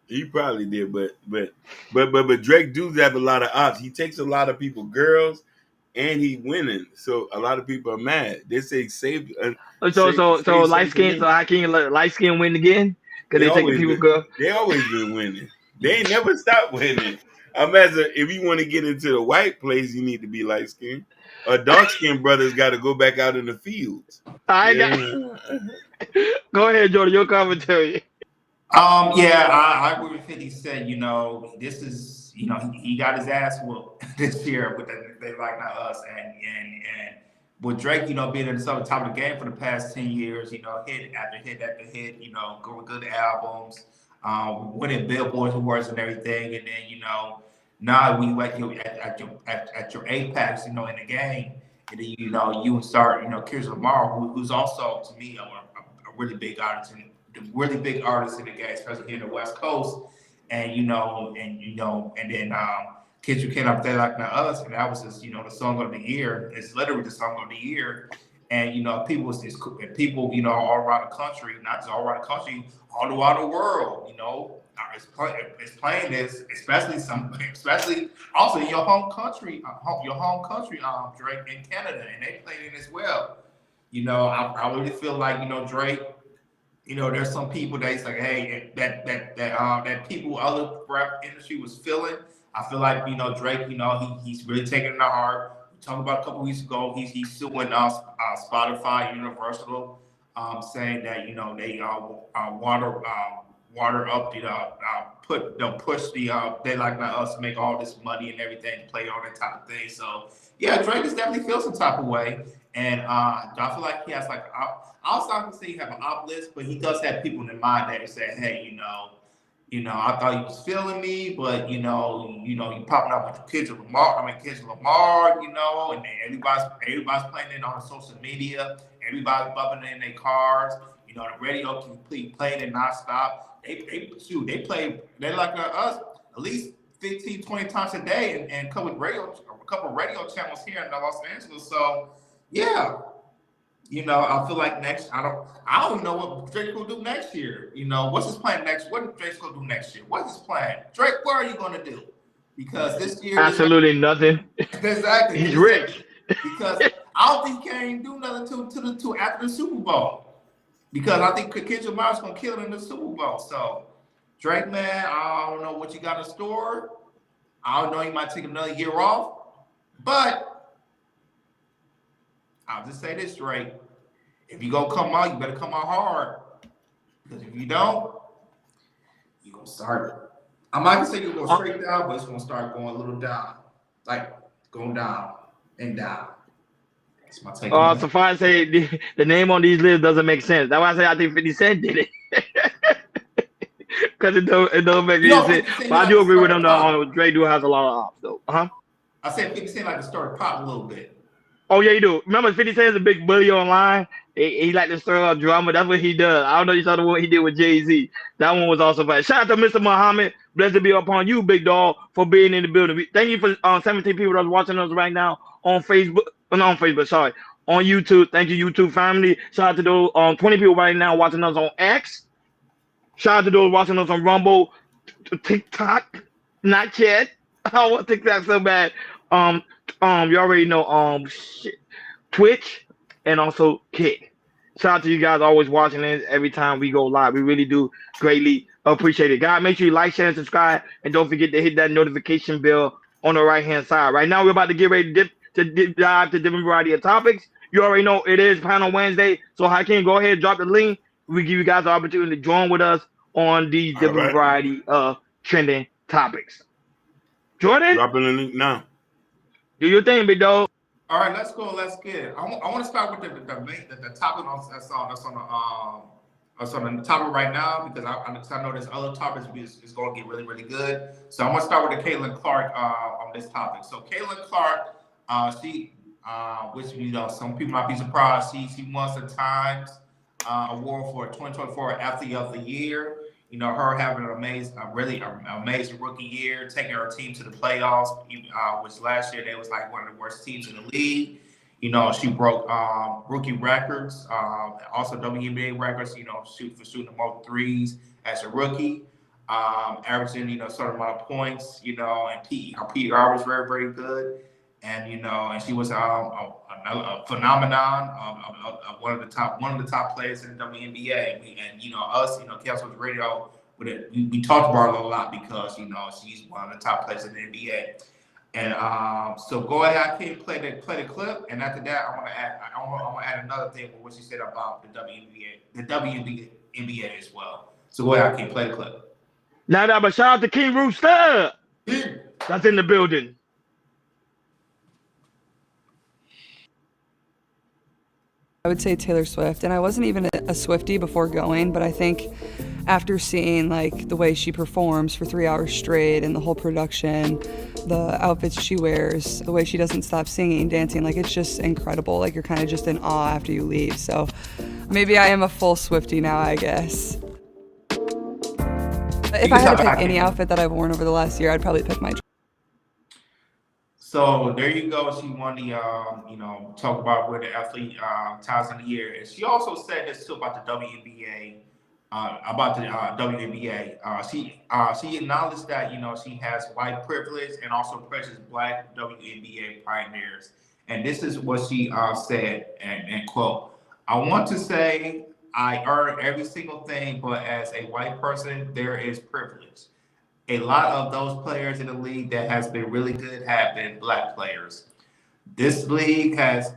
He probably did, but Drake do have a lot of ops. He takes a lot of people, girls, and he winning. So a lot of people are mad. They say save. So light skin. So I can light skin win again because they taking people girl. They always been winning. They ain't never stop winning. Imagine if you want to get into the white place, you need to be light skinned. A dark skinned brother's got to go back out in the fields. Go ahead, Jordan. Your commentary. I agree with 50 Cent. This is, he got his ass whooped this year with They Like Not Us, and with Drake, being at the top of the game for the past 10 years, hit after hit after hit, good albums, winning Billboard awards and everything, and then now when you at your apex, in the game, and then you start, Kendrick Lamar, who's also to me a really big artist in the game, especially here in the West Coast, and then Kendrick came up there like Not Us, and that was just the song of the year. It's literally the song of the year, and people all around the country, not just all around the country, all around the world, it's playing this, especially also in your home country, Drake in Canada, and they played it as well. I really feel like Drake there's some people that's like, hey, that people other rap industry was feeling. I feel like Drake, he's really taking it to heart. We talked about a couple weeks ago. He's suing Spotify, Universal, saying that they water up push they like us to make all this money and everything, play on that type of thing. So yeah, Drake is definitely feels some type of way, and I feel like he has like outside of saying he have an op list, but he does have people in mind that say, hey, I thought he was feeling me, but you popping up with Kendrick Lamar, and everybody's playing it on social media, everybody's bumping it in their cars, the radio keep playing it nonstop. They play like us at least 15, 20 times a day, and a couple of radio channels here in Los Angeles. So yeah. I feel like I don't know what Drake will do next year. What's his plan next? What Drake's gonna do next year? What's his plan? Drake, what are you gonna do? Because this year, absolutely nothing. Exactly. He's rich. Because I don't think he can't even do nothing till after the Super Bowl. Because I think Kendrick Lamar's gonna kill him in the Super Bowl. So Drake, man, I don't know what you got in store. I don't know, he might take another year off, but I'll just say this, Drake. If you gonna come out, you better come out hard. Because if you don't, you're gonna start. I'm not gonna say you're gonna go straight down, but it's gonna start going a little down. Like going down and down. That's my take on that. Suffice to say, the name on these lists doesn't make sense. That's why I say I think 50 Cent did it. Because it don't make any sense. But I do agree with him though. Drake do has a lot of ops though. I said 50 Cent like to start pop a little bit. Oh yeah, you do. Remember 50 Cent is a big bully online. He like to stir up drama. That's what he does. I don't know you saw the one he did with Jay-Z. That one was also bad. Shout out to Mr. Muhammad. Blessed be upon you, big dog, for being in the building. Thank you for 17 people that's watching us right now on Facebook. Not on Facebook, sorry. On YouTube. Thank you, YouTube family. Shout out to those 20 people right now watching us on X. Shout out to those watching us on Rumble, TikTok, not yet. I want TikTok so bad. You already know Twitch and also Kick. Shout out to you guys always watching this every time we go live. We really do greatly appreciate it. Guys, make sure you like, share, and subscribe, and don't forget to hit that notification bell on the right hand side. Right now, we're about to get ready to dive to different variety of topics. You already know it is Panel Wednesday, so Hakeem, go ahead and drop the link. We give you guys the opportunity to join with us on these different variety of trending topics. Jordan, dropping the link now. Do your thing, big dog. All right, let's go. Let's get it. I want to start with the topic that's on the topic right now, because I know there's other topics is going to get really, really good. So I'm going to start with the Caitlin Clark on this topic. So Caitlin Clark, which some people might be surprised, she won the Times Award for 2024 Athlete of the Year. Her having an amazing rookie year, taking her team to the playoffs, which last year they was like one of the worst teams in the league. She broke rookie records, also WNBA records, shooting the most threes as a rookie, averaging, certain amount of points, and her PR was very, very good. And, and she was a phenomenon, one of the top players in the WNBA. Us, Kelsey's Radio, we talked about her a lot because, she's one of the top players in the NBA. And so go ahead, I can play the clip, and after that, I want to add another thing with what she said about the WNBA as well. So go ahead, I can play the clip. Now, but shout out to King Rooster. That's in the building. I would say Taylor Swift, and I wasn't even a Swiftie before going, but I think after seeing like the way she performs for 3 hours straight and the whole production, the outfits she wears, the way she doesn't stop singing, dancing, like it's just incredible. Like you're kind of just in awe after you leave. So maybe I am a full Swiftie now, I guess. If I had to pick any outfit that I've worn over the last year, I'd probably pick my. So there you go. She won the, talk about where the athlete ties in the year. And she also said this too about the WNBA. She acknowledged that, she has white privilege and also precious Black WNBA pioneers. And this is what she said, and quote, I want to say I earn every single thing, but as a white person, there is privilege. A lot of those players in the league that has been really good have been black players. This league has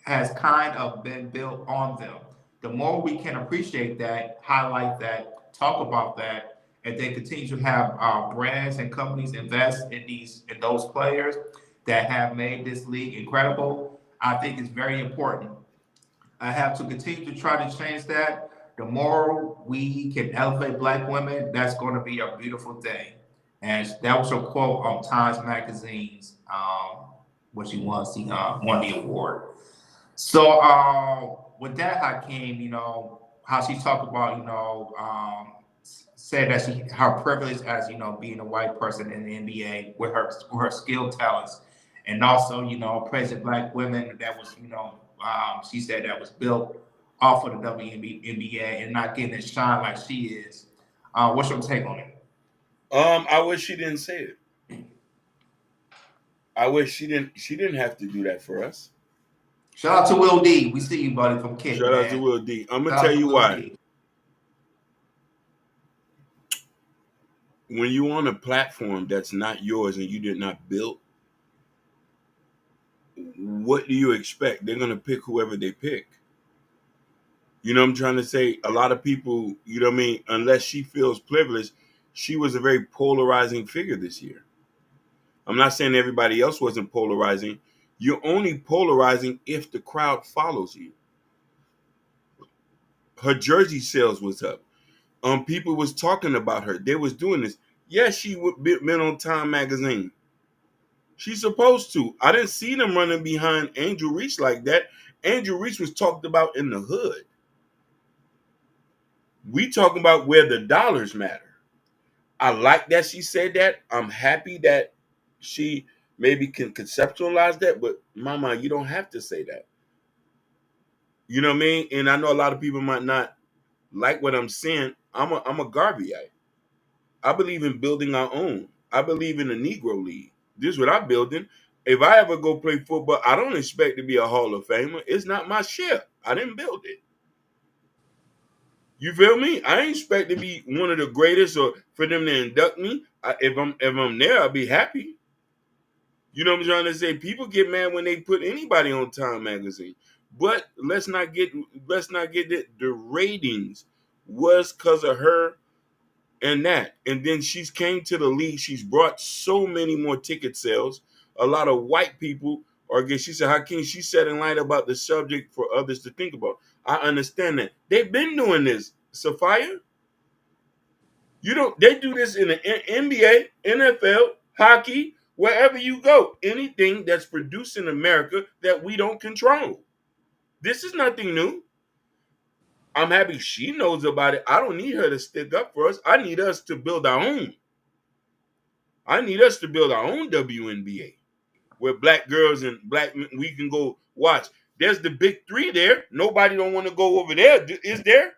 kind of been built on them. The more we can appreciate that, highlight that, talk about that, and then continue to have brands and companies invest in those players that have made this league incredible, I think is very important. I have to continue to try to change that. The more we can elevate black women, that's going to be a beautiful day. And that was a quote on Times Magazine's when she won the award. So with that, Hakeem, how she talked about, said that her privilege as being a white person in the NBA with her skill talents, and also present black women that was she said that was built off of the WNBA and not getting it shine like she is. What's your take on it? I wish she didn't say it. I wish she didn't have to do that for us. Shout out to Will D. We see you, buddy, from Kent. Shout out to Will D. I'm gonna tell you why. When you on a platform that's not yours and you did not build, what do you expect? They're gonna pick whoever they pick. You know what I'm trying to say? A lot of people, you know what I mean, unless she feels privileged, she was a very polarizing figure this year. I'm not saying everybody else wasn't polarizing. You're only polarizing if the crowd follows you. Her jersey sales was up. People was talking about her. They was doing this. Yes, she been on Time Magazine. She's supposed to. I didn't see them running behind Angel Reese like that. Angel Reese was talked about in the hood. We talking about where the dollars matter. I like that she said that. I'm happy that she maybe can conceptualize that, but mama, you don't have to say that. You know what I mean? And I know a lot of people might not like what I'm saying. I'm a Garveyite. I believe in building our own. I believe in the Negro League. This is what I'm building. If I ever go play football, I don't expect to be a Hall of Famer. It's not my ship. I didn't build it. You feel me? I ain't expect to be one of the greatest or for them to induct me. If I'm there, I'll be happy. You know what I'm trying to say? People get mad when they put anybody on Time Magazine. But let's not get it. The ratings was because of her and that. And then she's came to the league. She's brought so many more ticket sales. A lot of white people are again. She said, Hakeem, she said in light about the subject for others to think about. I understand that. They've been doing this, Sophia. They do this in the NBA, NFL, hockey, wherever you go. Anything that's produced in America that we don't control. This is nothing new. I'm happy she knows about it. I don't need her to stick up for us. I need us to build our own. I need us to build our own WNBA where black girls and black men, we can go watch. There's the big three there. Nobody don't want to go over there. Is there?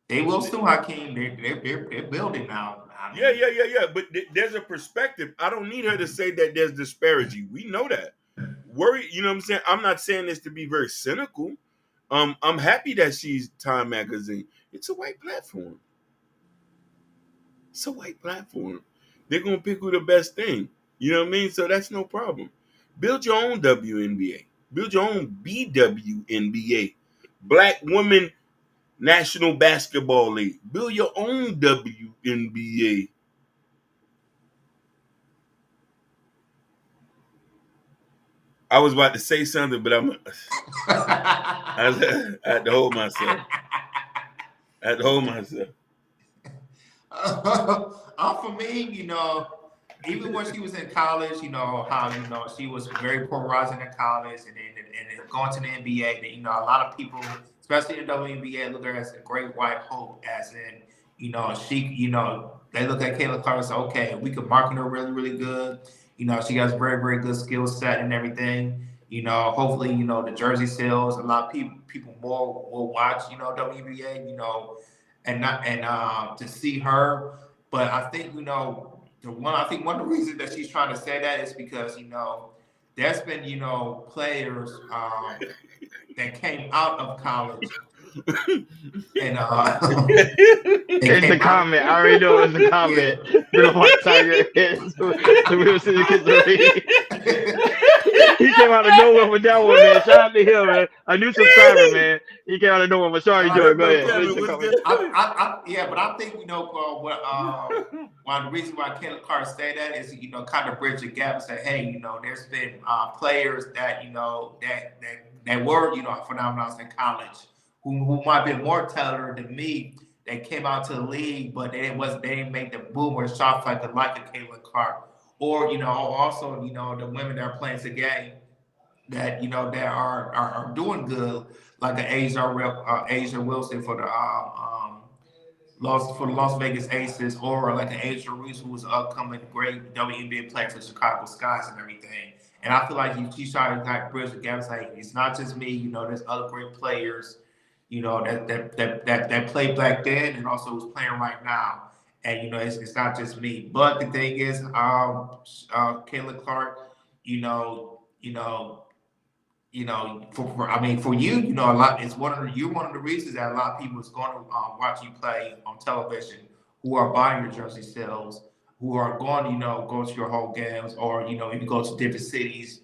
They will soon, Hakeem. They're building now. Yeah. But there's a perspective. I don't need her to say that there's disparity. We know that. Worry, you know what I'm saying? I'm not saying this to be very cynical. I'm happy that she's Time Magazine. It's a white platform. It's a white platform. They're gonna pick who the best thing. You know what I mean? So that's no problem. Build your own WNBA. Build your own BWNBA. Black Women National Basketball League. Build your own WNBA. I was about to say something, but I had to hold myself. For me, even when she was in college, how she was very polarizing in college, and then going to the NBA. That a lot of people, especially in the WNBA, look at her as a great white hope, as in she, they look at Kayla Clark and say, okay, we could market her really, really good. She has very, very good skill set and everything. Hopefully, the jersey sales, a lot of people more will watch, WNBA, and to see her. But I think, one of the reasons that she's trying to say that is because, there's been, players that came out of college And It's the comment. I already know it's the comment. Been a hard tiger. So we were sitting kids already. He came out of nowhere with that one, man. Shout out to him, man. A new subscriber, man. He came out of nowhere. But sorry, Joey. Go ahead. Yeah, but I think one of the reasons why Kalen Clark say that is kind of bridge the gap and say, hey, there's been players that that were phenomenal in college who might be more talented than me. They came out to the league, but they didn't make the boom or shot like a Kalen Clark, or also the women that are playing the game that that are doing good, like an Asia Wilson for the Las Vegas Aces, or like an Asia Reese, who was an upcoming great WNBA player for Chicago Skies and everything. And I feel like she's trying to bridge the gap. It's like it's not just me. There's other great players, that played back then and also who's playing right now. And it's not just me. But the thing is, Kayla Clark, for you, a lot. It's you're one of the reasons that a lot of people is going to watch you play on television, who are buying your jersey sales, who are going, go to your home games, or if you go to different cities,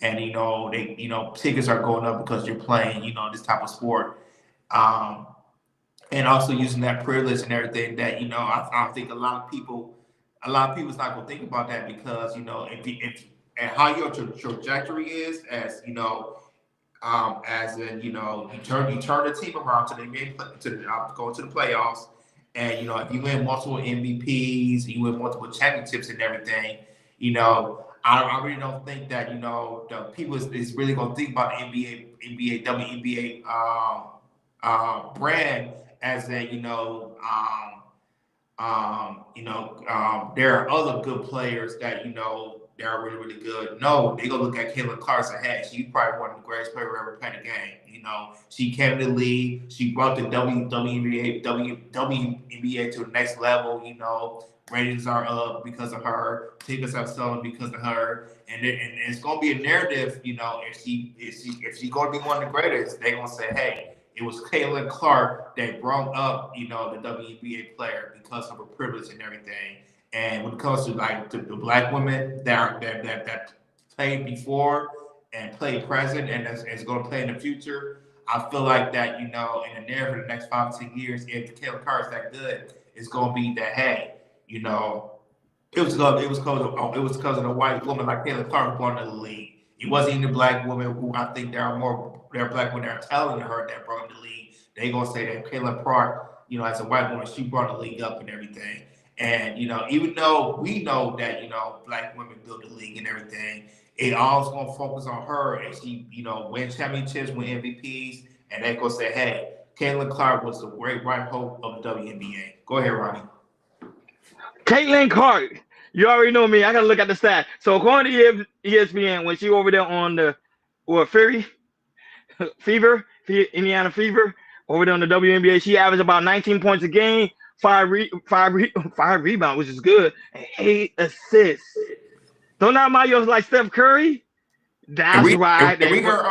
and they, tickets are going up because you're playing, this type of sport, and also using that privilege and everything that I think a lot of people's not going to think about that, because if and how your trajectory is, as as in you turn the team around to going to the playoffs, and if you win multiple MVPs, you win multiple championships and everything, I really don't think that the people is really going to think about the WNBA brand as a there are other good players that they are really, really good. No, they gonna look at Kayla Clark and say, hey, she's probably one of the greatest players who ever played the game. She came in the league, she brought the WNBA to the next level. Ratings are up because of her, tickets are selling because of her, and it's gonna be a narrative. If she's gonna be one of the greatest, they gonna say, hey, it was Kayla Clark that brought up the WNBA player because of her privilege and everything. And when it comes to the black women that played before and played present and is going to play in the future, I feel like that in the narrative for the next 5 to 10 years, if the Kayla Clark is that good, it's going to be that, hey, it was because of the white woman like Kayla Clark born in the league. It wasn't even the black women who I think there are black women that are talented than her that brought in the league. They gonna say that Kayla Clark, as a white woman, she brought the league up and everything. And even though we know that black women build the league and everything, it always gonna focus on her, and she win championships, win MVPs, and they gonna say, hey, Caitlin Clark was the great right hope of the WNBA. Go ahead, Ronnie. Caitlin Clark, you already know me. I gotta look at the stat. So according to ESPN, when she over there on the Fever, Indiana Fever, over there on the WNBA, she averaged about 19 points a game, five rebounds, which is good, and 8 assists. Don't not Mario like Steph Curry. That's right. We heard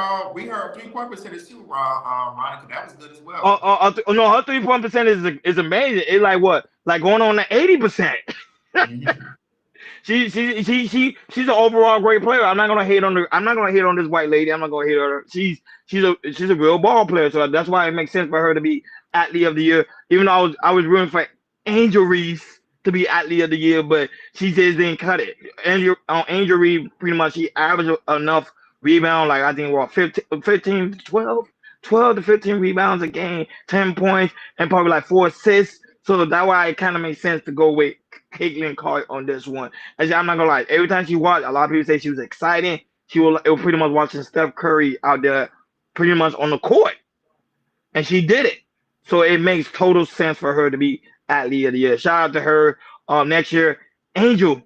3-point percentage too, Monica. That was good as well. No, her 3-point percentage is amazing. It's like what, like going on to 80%. She's an overall great player. I'm not gonna hate on this white lady. I'm not gonna hate on her. She's a real ball player. So that's why it makes sense for her to be athlete of the year. Even though I was rooting for Angel Reese to be athlete of the year, but she just didn't cut it. Angel Reese, pretty much, she averaged enough rebound, like I think 12 to 15 rebounds a game, 10 points, and probably like 4 assists. So that's why it kind of makes sense to go with Caitlin Clark on this one. I'm not gonna lie, every time she watched, a lot of people say she was exciting. It was pretty much watching Steph Curry out there pretty much on the court. And she did it. So it makes total sense for her to be athlete of the year. Shout out to her. Next year, Angel,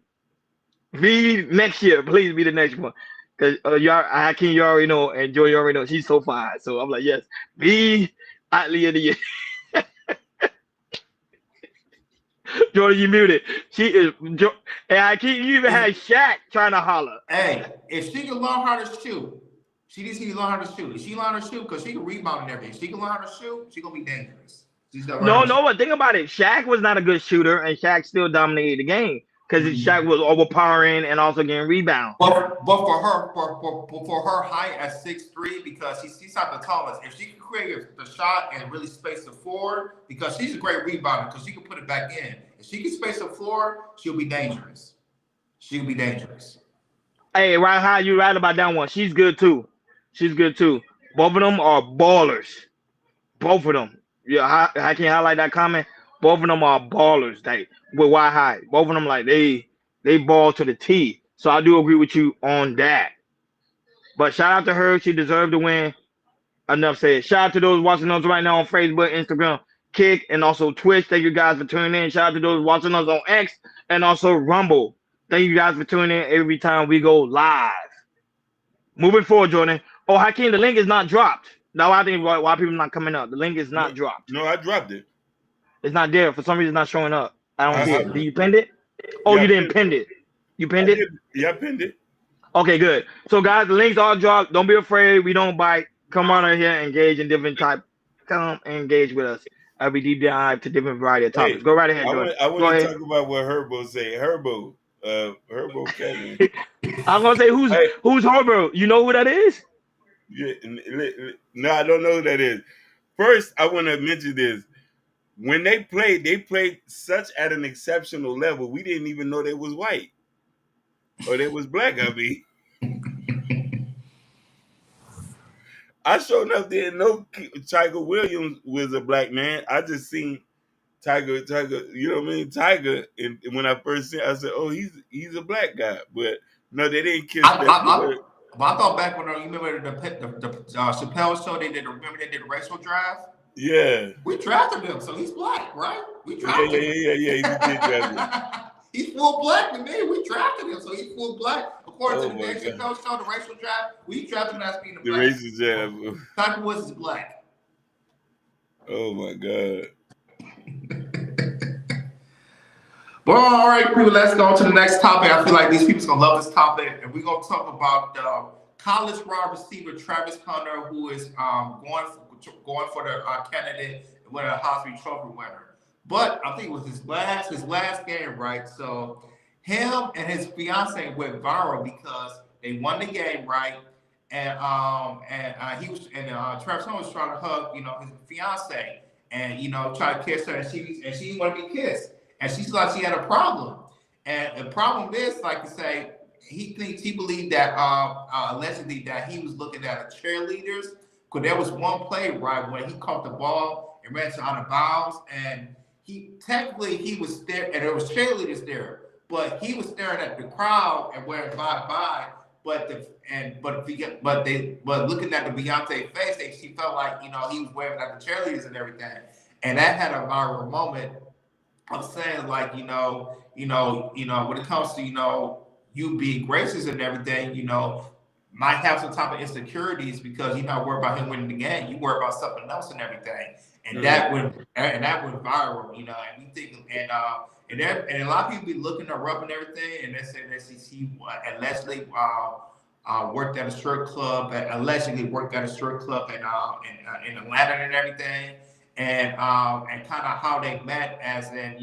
be next year. Please be the next one. Because you already know, and Joey already know, she's so fine. So I'm like, yes, be athlete of the year. Jordan, you muted. She is, and you even had Shaq trying to holler. Hey, if she can learn how to shoot, She just needs to learn how to shoot. If she learn how to shoot, because she can rebound and everything. If she can learn how to shoot, she gonna be dangerous. She's gonna learn how No, to shoot. no, but think about it. Shaq was not a good shooter, and Shaq still dominated the game because Shaq was overpowering and also getting rebound. But for her height at 6'3", because she's not the tallest. If she can create the shot and really space the floor, because she's a great rebounder, because she can put it back in. If she can space the floor, she'll be dangerous. She'll be dangerous. Hey, right, how you right about that one? She's good too. She's good too. Both of them are ballers. Both of them. Yeah, I can highlight that comment. Both of them are ballers. They with wide high. Both of them like they ball to the T. So I do agree with you on that. But shout out to her. She deserved to win. Enough said. Shout out to those watching us right now on Facebook, Instagram, Kick, and also Twitch. Thank you guys for tuning in. Shout out to those watching us on X and also Rumble. Thank you guys for tuning in every time we go live. Moving forward, Jordan. Oh, Hakeem, the link is not dropped. Now I think why people not coming up. The link is not dropped. No, I dropped it. It's not there. For some reason, it's not showing up. I don't see it. Did you pin it? Oh, Yeah, you didn't pin it. You pinned it? Yeah, I pinned it. Okay, good. So, guys, the links are dropped. Don't be afraid. We don't bite. Come on out here, engage in different type. Come and engage with us. I'll be deep dive to different variety of topics. Hey, Go right ahead, Jordan. I Go want to ahead. talk about what Herbo say. Herbo Kevin. I'm gonna say who's Horbo. You know who that is? Yeah, no, I don't know who that is. First, I want to mention this. When they played such at an exceptional level. We didn't even know they was white or they was black. I mean, I sure enough didn't know Tiger Williams was a black man. I just seen Tiger, you know what I mean? Tiger, and when I first seen, I said, "Oh, he's a black guy," but no, they didn't kiss that. But I thought back when you remember the Chappelle show, they did the racial draft. Yeah, we drafted him, so he's black, right? We drafted him. Yeah. He did draft him. He's full black to me. We drafted him, so he's full black. According to the Dave Chappelle show, the racial draft, we drafted him as being a black. The racial draft. Tiger Woods is black. Oh my God. Well, all right, people, let's go on to the next topic. I feel like these people's gonna love this topic, and we're gonna talk about college wide receiver Travis Hunter, who is going for the candidate and winning a Heisman Trophy winner. But I think it was his last game, right? So him and his fiance went viral because they won the game, right? And Travis Hunter was trying to hug, his fiance, and try to kiss her, and she didn't want to be kissed. And she thought she had a problem. And the problem is, like to say, he believed that allegedly that he was looking at the cheerleaders, because there was one play right when he caught the ball and ran out of bounds, and he was there, and there was cheerleaders there, but he was staring at the crowd and went bye, but looking at the Beyonce face, she felt like he was waving at the cheerleaders and everything, and that had a viral moment. I'm saying, like, when it comes to, you being racist and everything, might have some type of insecurities because you're not worried about him winning the game. You worry about something else and everything. And that went viral, and we think, and a lot of people be looking her up and everything, and they say that she allegedly worked at a strip club, in Atlanta and everything. And kind of how they met, as in,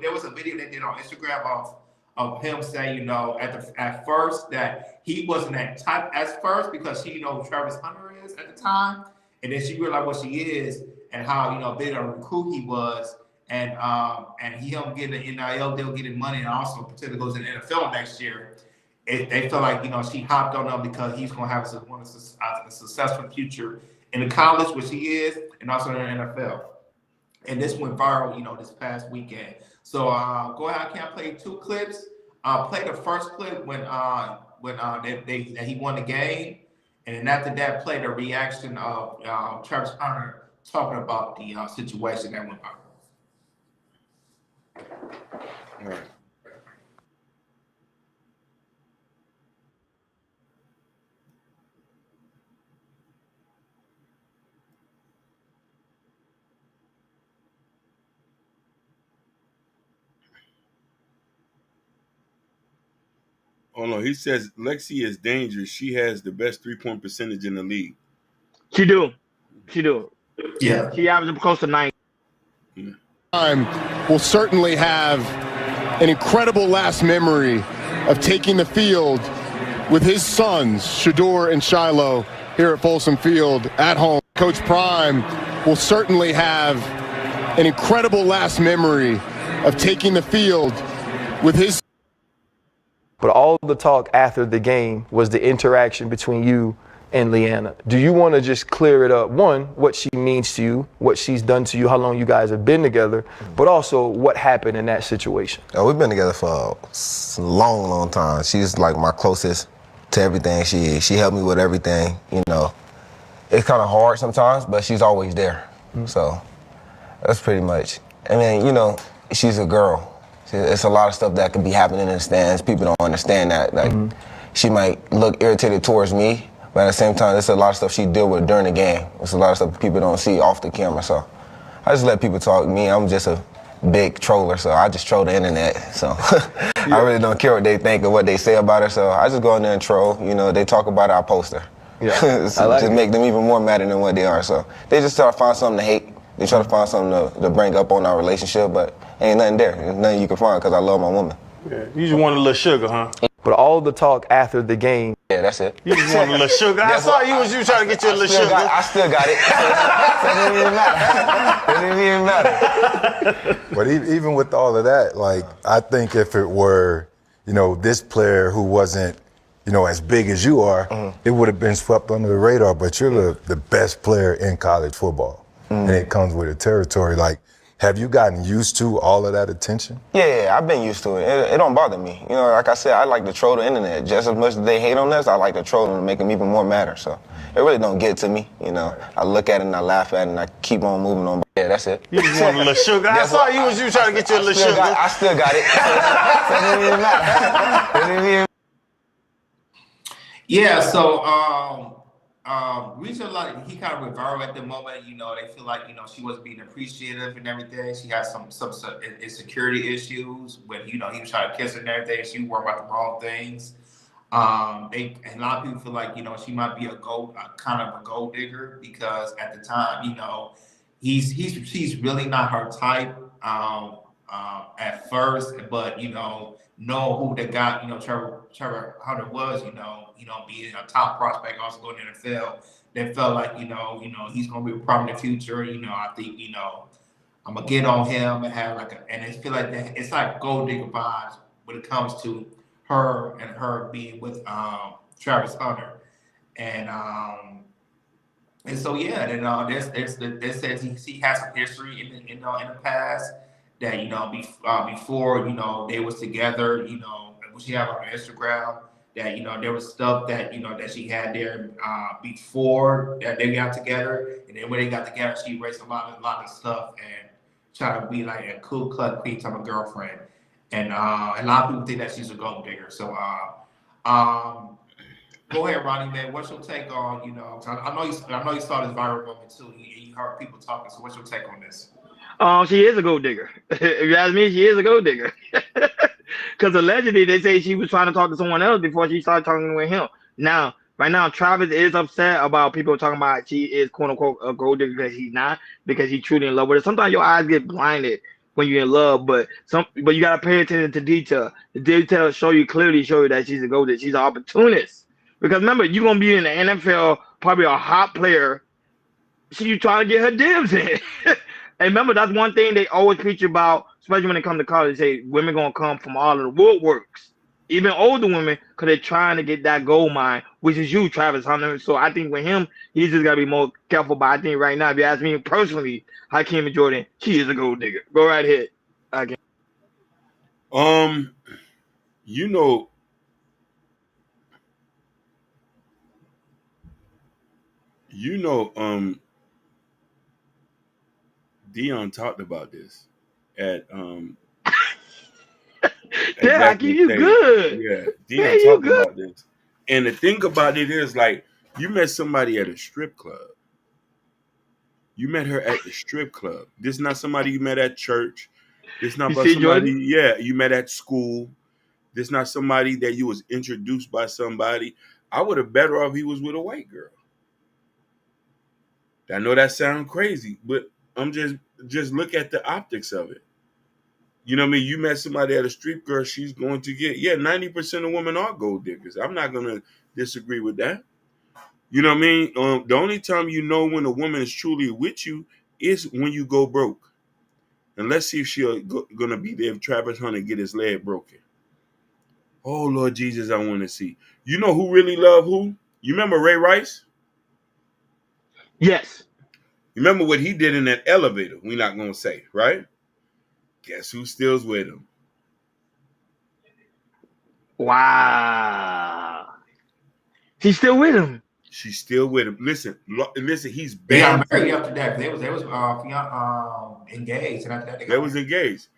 there was a video they did on Instagram of him saying, at first that he wasn't that type at first because he who Travis Hunter is at the time, and then she realized what she is and how big of a recruit he was, and him getting the NIL deal, getting money, and also potentially goes in the NFL next year. They feel like she hopped on him because he's going to have a successful future in the college, which he is, and also in the NFL. And this went viral, this past weekend. So go ahead, I can't play two clips. Play the first clip when he won the game, and then after that, play the reaction of Travis Hunter talking about the situation that went viral. All right. Hold on. He says Lexi is dangerous. She has the best 3-point percentage in the league. She do. Yeah. She averages close to 9. Will certainly have an incredible last memory of taking the field with his sons, Shador and Shiloh, here at Folsom Field at home. Coach Prime will certainly have an incredible last memory of taking the field with his. But all the talk after the game was the interaction between you and Leanna. Do you want to just clear it up? One, what she means to you, what she's done to you, how long you guys have been together, but also what happened in that situation. We've been together for a long, long time. She's like my closest to everything she is. She helped me with everything, you know. It's kind of hard sometimes, but she's always there. So that's pretty much. And then, you know, she's a girl. It's a lot of stuff that could be happening in the stands. People don't understand that. Like, she might look irritated towards me, but at the same time, there's a lot of stuff she deal with during the game. There's a lot of stuff people don't see off the camera. So I just let people talk. Me, I'm just a big troller, so I just troll the internet. So I really don't care what they think or what they say about her. So I just go in there and troll. You know, they talk about it, I post her. Yeah, so just make them even more madder than what they are. So they just try to find something to hate. They try to find something to bring up on our relationship, but ain't nothing there. There's nothing you can find because I love my woman. Yeah, you just want a little sugar, huh? But all the talk after the game. Yeah, that's it. You just want a little sugar. I saw you was trying to get you a little sugar. I still got it. It didn't even matter. But even with all of that, like, I think if it were, you know, this player who wasn't, you know, as big as you are, it would have been swept under the radar. But you're the best player in college football. And it comes with the territory. Like, have you gotten used to all of that attention? Yeah, I've been used to it. It don't bother me. You know, like I said, I like to troll the internet. Just as much as they hate on us, I like to troll them to make them even more madder. So it really don't get to me. You know, I look at it and I laugh at it and I keep on moving on. Yeah, that's it. You just want a little sugar. I saw you was trying to get you a little sugar. I still got it. It didn't even matter. It didn't even. Yeah, so reason like he kind of reverbed at the moment, you know, they feel like, you know, she wasn't being appreciative and everything. She had some insecurity issues when, you know, he was trying to kiss her and everything. She was worried about the wrong things. And a lot of people feel like, you know, she might be kind of a gold digger because at the time, you know, she's really not her type at first, but you know who they got, you know, Trevor Hunter was, you know, being a top prospect, also going to the NFL. They felt like, you know, he's gonna be a problem in the future. You know, I think, you know, I'm gonna get on him and have and I feel like that it's like gold digger vibes when it comes to her being with Travis Hunter, and so yeah, then this says he has some history in the past that, you know, before, you know, they was together, you know, what she have on her Instagram, that, you know, there was stuff that, you know, that she had there before that they got together, and then when they got together, she erased a lot of stuff and tried to be like a cool cut queen type of girlfriend, and a lot of people think that she's a gold digger. So go ahead, Ronnie, man. What's your take on, you know? I know you saw this viral moment too. You heard people talking. So what's your take on this? She is a gold digger. If you ask me, she is a gold digger. Because allegedly they say she was trying to talk to someone else before she started talking with him. Now, right now, Travis is upset about people talking about she is quote unquote a gold digger because he's not, because he's truly in love with her. Sometimes your eyes get blinded when you're in love, but you gotta pay attention to detail. The details show you that she's a gold digger. She's an opportunist. Because remember, you're gonna be in the NFL, probably a hot player. She's trying to get her dibs in. And remember, that's one thing they always preach about, especially when it comes to college. They say women gonna come from all of the woodworks, even older women, because they're trying to get that gold mine, which is you, Travis Hunter. So I think with him, he's just gotta be more careful. But I think right now, if you ask me personally, Hakeem and Jordan, she is a gold digger. Go right ahead. Okay. You know, Dion talked about this at yeah, Hakeem, you good. Yeah, Dion talked about this. And the thing about it is, like, you met somebody at a strip club. You met her at the strip club. This is not somebody you met at church. This is not about somebody, you met at school. This not somebody that you was introduced by somebody. I would have better off he was with a white girl. I know that sounds crazy, but I'm just look at the optics of it. You know what I mean? You met somebody at a street girl, she's going to get 90% of women are gold diggers. I'm not gonna disagree with that. You know what I mean? The only time you know when a woman is truly with you is when you go broke. And let's see if she's gonna be there if Travis Hunter get his leg broken. Oh Lord Jesus, I want to see. You know who really love who? You remember Ray Rice? Yes. You remember what he did in that elevator? We're not gonna say, right? Guess who still's with him? Wow. She's still with him. She's still with him. Listen, he's They got banned. married after that. They was engaged, and after that They was engaged.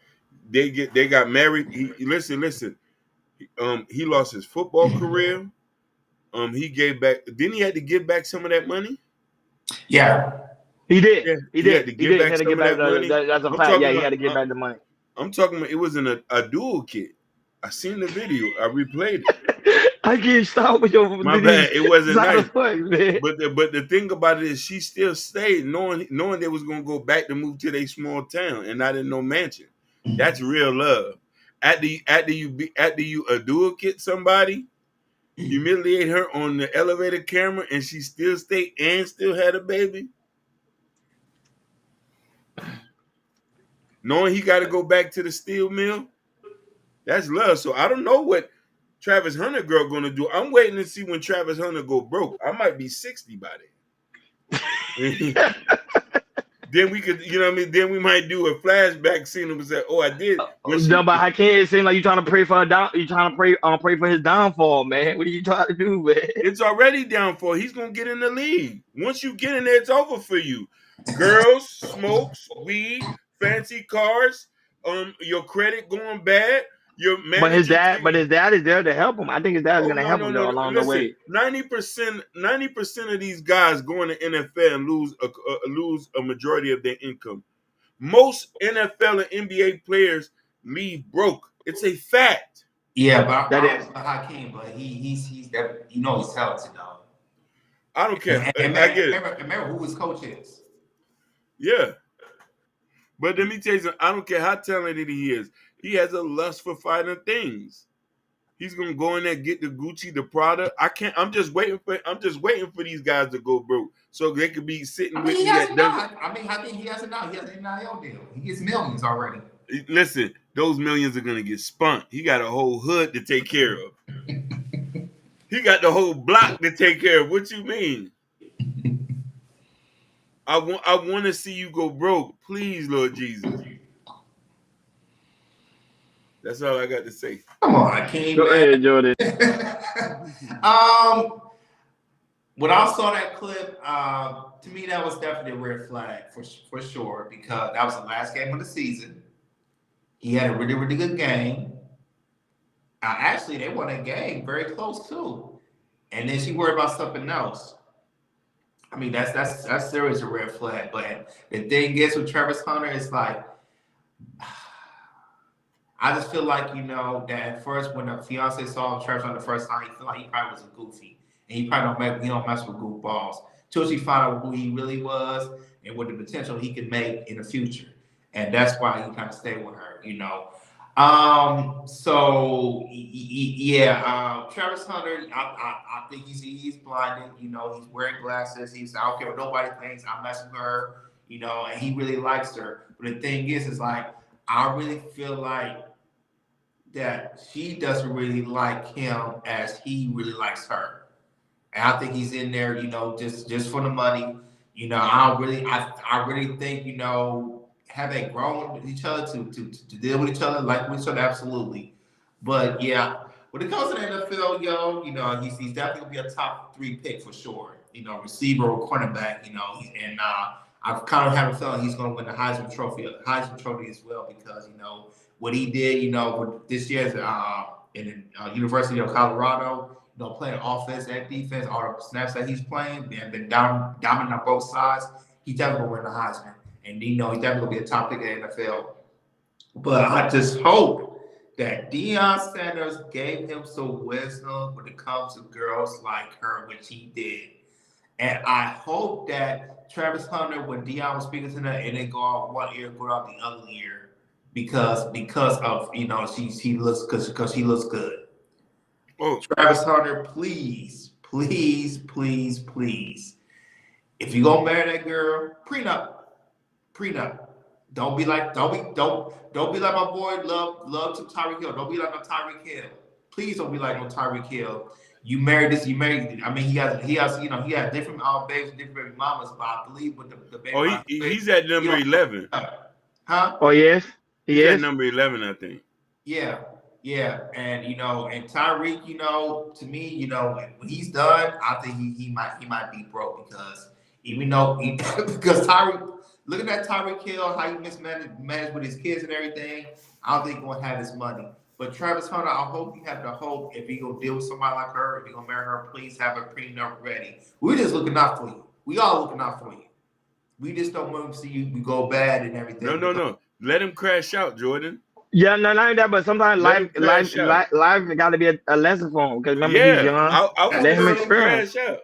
They got married. Listen. He lost his football career. He gave back. Didn't he had to give back some of that money? Yeah, he did. Yeah, he did. Had to give back some of that money. That's a fact. Yeah, he had to give back the money. I'm talking about it was in a dual kit. I seen the video. I replayed it. I can't stop with your. My bad. It wasn't nice. Man. But the thing about it is she still stayed, knowing they was gonna go back to move to their small town and not in no mansion. That's real love. After you a dual kit somebody, humiliate her on the elevator camera, and she still stayed and still had a baby. Knowing he got to go back to the steel mill, that's love. So I don't know what Travis Hunter girl gonna do. I'm waiting to see when Travis Hunter go broke. I might be 60 by then. Then we could, you know what I mean? Then we might do a flashback scene and say, "Oh, I did." No, but I can't. It seems like you're trying to pray for a down. You're trying to pray for his downfall, man. What are you trying to do, man? It's already downfall. He's gonna get in the league. Once you get in there, it's over for you. Girls, smokes, weed, fancy cars, your credit going bad. Your but his dad is there to help him. I think his dad is gonna help him though along the way. 90% of these guys going to NFL and lose a majority of their income. Most NFL and NBA players leave broke. It's a fact. Yeah, but that is Hakeem. But he's that he's talented though. I don't care. And I get it. Remember who his coach is. Yeah. But let me tell you something. I don't care how talented he is. He has a lust for fighting things. He's gonna go in there, get the Gucci, the Prada. I'm just waiting for these guys to go broke so they could be sitting with me. I think he has it now. He has an NIL deal. He gets millions already. Listen, those millions are gonna get spent. He got a whole hood to take care of. He got the whole block to take care of. What you mean? I want to see you go broke, please, Lord Jesus. That's all I got to say. Come on, Hakeem. Go ahead, Jordan. When I saw that clip, to me that was definitely a red flag for sure, because that was the last game of the season. He had a really, really good game. Actually, they won a game very close too, and then she worried about something else. I mean, that's serious a red flag. But the thing is with Travis Hunter, it's like I just feel like, that at first when the fiance saw Travis Hunter the first time, he felt like he probably was a goofy, and he probably don't mess with goofballs. Till she found out who he really was and what the potential he could make in the future, and that's why he kind of stayed with her. Travis Hunter, I think he's blinded. He's wearing glasses. I don't care what nobody thinks. I'm messing with her, and he really likes her. But the thing is like, I really feel like that she doesn't really like him as he really likes her. And I think he's in there, just for the money. I really think, have they grown with each other to deal with each other, like with each other? Absolutely. But yeah, when it comes to the NFL, he's definitely gonna be a top 3 pick for sure. Receiver or cornerback, and I've kind of have a feeling he's gonna win the Heisman Trophy as well, because what he did, with this year's in the University of Colorado, playing offense and defense, all the snaps that he's playing, and been dominant on both sides. He's definitely gonna win the Heisman. And he's definitely gonna be a top pick in the NFL. But I just hope that Deion Sanders gave him some wisdom when it comes to girls like her, which he did. And I hope that Travis Hunter, when Deion was speaking to her, and it go out one ear, go out the other ear, because of she looks because she looks good. Oh, Travis Hunter, please, please, please, please, if you gonna marry that girl, prenup. Don't be like my boy love to Tyreek Hill. Don't be like no Tyreek Hill. Please don't be like no Tyreek Hill. You married. I mean, he has different babies, different baby mamas, but I believe with the baby oh, mama, he's at number 11. huh? Oh yes, He's yes. at number 11, I think. Yeah, and and Tyreek, to me, when he's done, I think he might be broke because even though because Tyreek, looking at Tyreek Hill, how he managed with his kids and everything, I don't think he's gonna have his money. But Travis Hunter, I hope you have the hope if you gonna deal with somebody like her, if you gonna marry her, please have a prenup ready. We're just looking out for you. We all looking out for you. We just don't want to see you go bad and everything. No. Let him crash out, Jordan. Yeah, no, not that, but sometimes Let him crash out. life got to be a lesson for him. Because remember, he's Yeah, young. I want Let him to experience. crash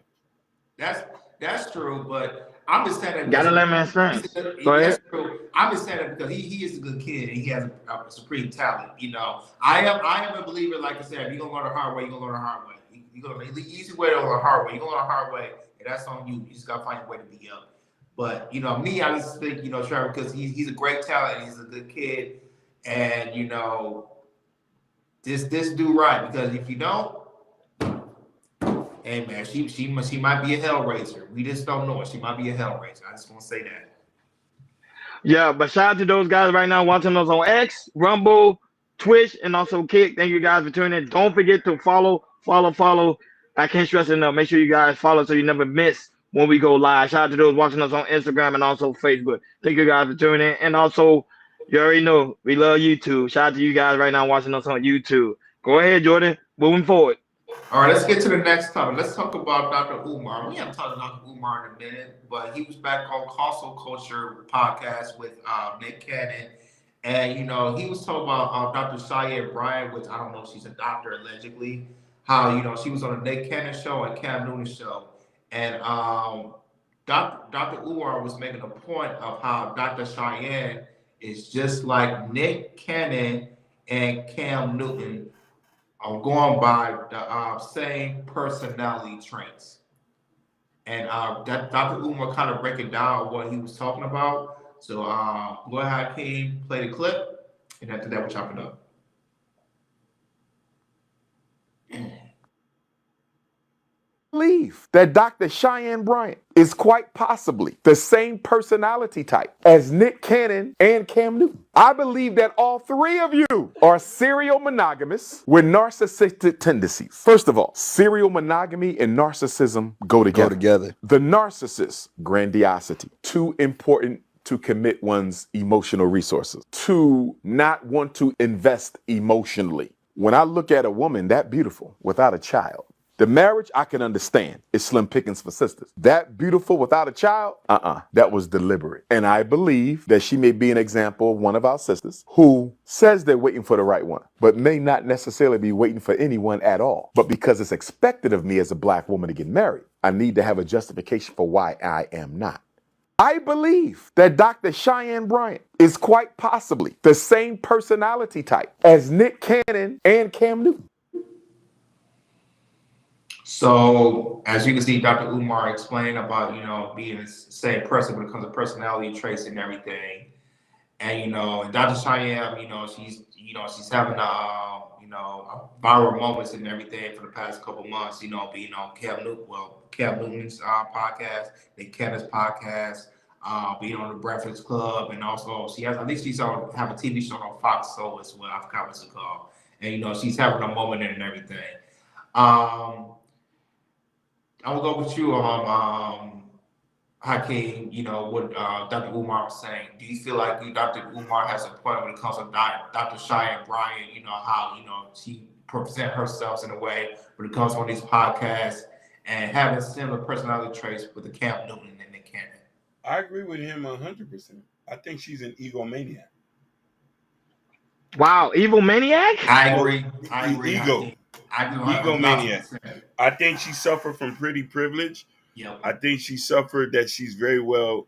out. That's true, but I'm just saying that Gotta let him experience. Go ahead. That's true. I'm just saying that because he is a good kid and he has a supreme talent. I am a believer. Like I said, if you're gonna learn the hard way, you're gonna learn the hard way. You're gonna the easy way to learn the hard way. You're gonna learn the hard way, and that's on you. You just gotta find a way to be up. But me, I just think Trevor, because he's a great talent. He's a good kid, and this do right, because if you don't. Hey man, she might be a hellraiser. We just don't know it. She might be a hellraiser. I just want to say that. Yeah, but shout out to those guys right now watching us on X, Rumble, Twitch, and also Kick. Thank you guys for tuning in. Don't forget to follow. I can't stress it enough. Make sure you guys follow so you never miss when we go live. Shout out to those watching us on Instagram and also Facebook. Thank you guys for tuning in. And also, you already know we love YouTube. Shout out to you guys right now watching us on YouTube. Go ahead, Jordan. Moving forward. All right, let's get to the next topic. Let's talk about Dr. Umar. We haven't talked about Dr. Umar in a minute, but he was back on Hustle Culture podcast with Nick Cannon. And, he was talking about Dr. Cheyenne Bryant, which I don't know if she's a doctor allegedly, how, she was on a Nick Cannon show and Cam Newton show. And Dr. Umar was making a point of how Dr. Cheyenne is just like Nick Cannon and Cam Newton. I'm going by the same personality traits. And Dr. Umar kind of breaking down what he was talking about. So go ahead, Hakeem, play the clip, and after that, we'll chop it up. Believe that Dr. Cheyenne Bryant is quite possibly the same personality type as Nick Cannon and Cam Newton. I believe that all three of you are serial monogamists with narcissistic tendencies. First of all, serial monogamy and narcissism go together. The narcissist, grandiosity, too important to commit one's emotional resources, to not want to invest emotionally. When I look at a woman that beautiful without a child, the marriage I can understand is slim pickings for sisters. That beautiful without a child, that was deliberate. And I believe that she may be an example of one of our sisters who says they're waiting for the right one, but may not necessarily be waiting for anyone at all. But because it's expected of me as a black woman to get married, I need to have a justification for why I am not. I believe that Dr. Cheyenne Bryant is quite possibly the same personality type as Nick Cannon and Cam Newton. So, as you can see, Dr. Umar explained about, being the same person when it comes to personality traits and everything. And, and Dr. Cheyenne, she's having viral moments and everything for the past couple months, being on Cam Newton's podcast, Nick Cannon's podcast, being on the Breakfast Club, and also I think she's have a TV show on Fox Soul as well. I forgot what it's called. And, she's having a moment and everything. I will go with you, Hakeem, what Dr. Umar was saying. Do you feel like Dr. Umar has a point when it comes to Dr. Cheyenne Bryant, how, she presents herself in a way when it comes on these podcasts and having similar personality traits with the Cam Newton and Nick Cannon? I agree with him 100%. I think she's an egomaniac. Wow, evil maniac. I Oh, agree. I agree. ego, I agree 1,000%. egomaniac. I think she suffered from pretty privilege. Yep. I think she suffered that she's very well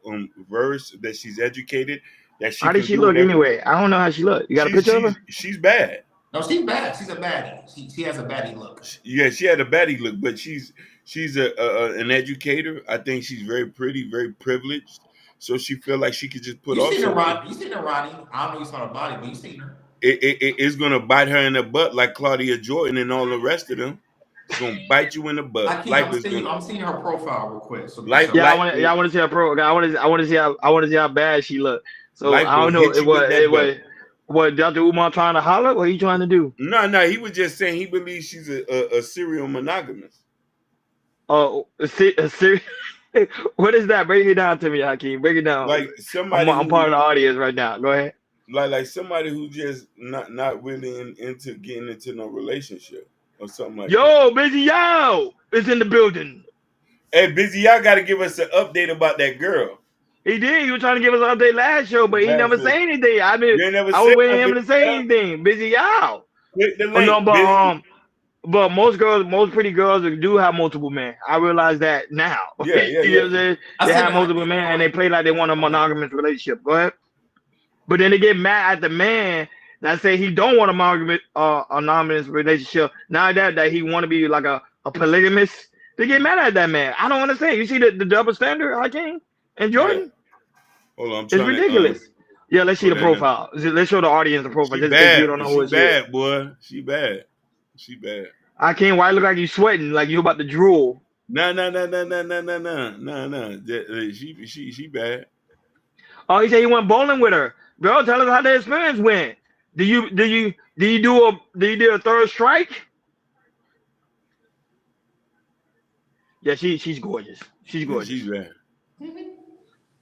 versed, that she's educated, that she How did can she do look whatever. anyway? I don't know how she looked. You got a picture of her? She's bad. No, she's bad. She's a baddie. She has a baddie look. Yeah, she had a baddie look, but she's an educator. I think she's very pretty, very privileged. So she feel like she could just put You off seen her, something. Ronnie? You seen her, Ronnie? I don't know you saw her body, but you seen her. It's gonna bite her in the butt like Claudia Jordan and all the rest of them. It's gonna bite you in the butt. I'm seeing her profile real quick. So Yeah, I want to see her pro. I want to see how bad she look. So life I don't gonna know. hit you with that belt. What Dr. Umar trying to holler? What are you trying to do? No, he was just saying he believes she's a serial monogamous. Oh, what is that? Break it down to me, Hakeem. Break it down. Like somebody I'm part of the audience right now. Go ahead. Like somebody who just not really into getting into no relationship or something like that. Yo, Busy Yo is in the building. Hey, Busy, y'all got to give us an update about that girl. He did. He was trying to give us an update last show, but he never say anything. I was waiting for him to say anything. Busy Yo. Click the Oh, no, link, but most pretty girls do have multiple men. I realize that now. Yeah. You know what I'm saying? They have multiple men and they play like they want a monogamous relationship. Go ahead. But then they get mad at the man that say he don't want a monogamous relationship. Now that he want to be like a polygamist, they get mad at that man. I don't understand. You see the double standard, Hakeem and Jordan? Yeah. Hold on, it's ridiculous. Yeah, let's see the profile. Let's show the audience the profile. She bad. She bad, boy. She bad. She bad. Hakeem, why look like you sweating? Like you about to drool? No. She bad. Oh, he said he went bowling with her. Bro, tell us how the experience went. Do you do a third strike? Yeah, she's gorgeous. She's gorgeous. She's bad.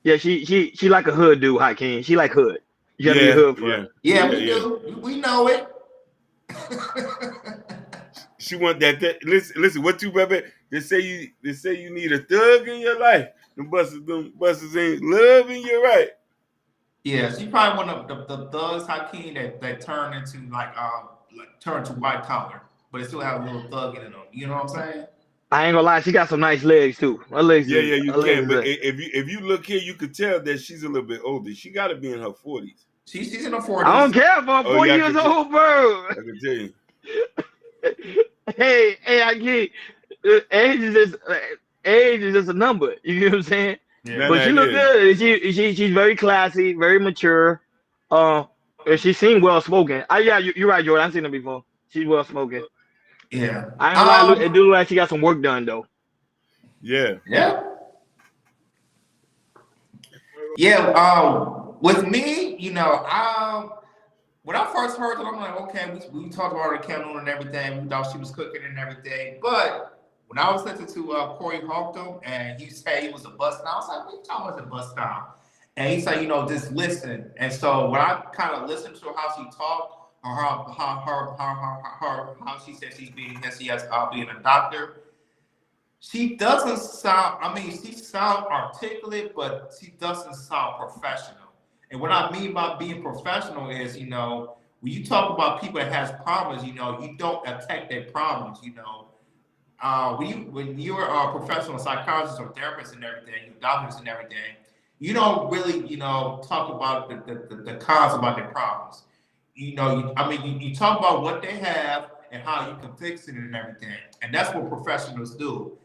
Yeah, she like a hood dude, Hakeem. She like hood. You gotta be hood for her. Yeah, we do. We know it. She want that. Listen. What you, baby? They say you need a thug in your life. Them busters ain't loving you, right? Yeah, she probably one of the thugs, Hakeem, that turn into turn to white collar, but it still have a little thug in it. You know what I'm saying? I ain't gonna lie, she got some nice legs too. Her legs. Yeah, you can. But if you look here, you could tell that she's a little bit older. She got to be in her 40s. She's in her 40s. I don't care for 40 years old, bro. I can tell you. Hey, Hakeem, age is just a number. You know what I'm saying? Yeah. But she look good. She's very classy, very mature. She seemed well spoken. Yeah, you're right, Jordan. I've seen her before. She's well spoken. Yeah. I ain't gonna lie, it do look like she got some work done though. Yeah. Yeah. Yeah. With me, when I first heard it, I'm like, okay, we talked about her candle and everything. We thought she was cooking and everything. But when I was listening to Corey Holcomb and he said he was a bust down, I was like, what are you talking about, a bust down? And he said, just listen. And so when I kind of listened to how she talked, or how she said being a doctor, she doesn't sound. She sounds articulate, but she doesn't sound professional. And what I mean by being professional is, when you talk about people that has problems, you don't attack their problems. When you're a professional psychologist or therapist and everything, doctors and everything, you don't really, talk about the cause about their problems. You talk about what they have and how you can fix it and everything. And that's what professionals do.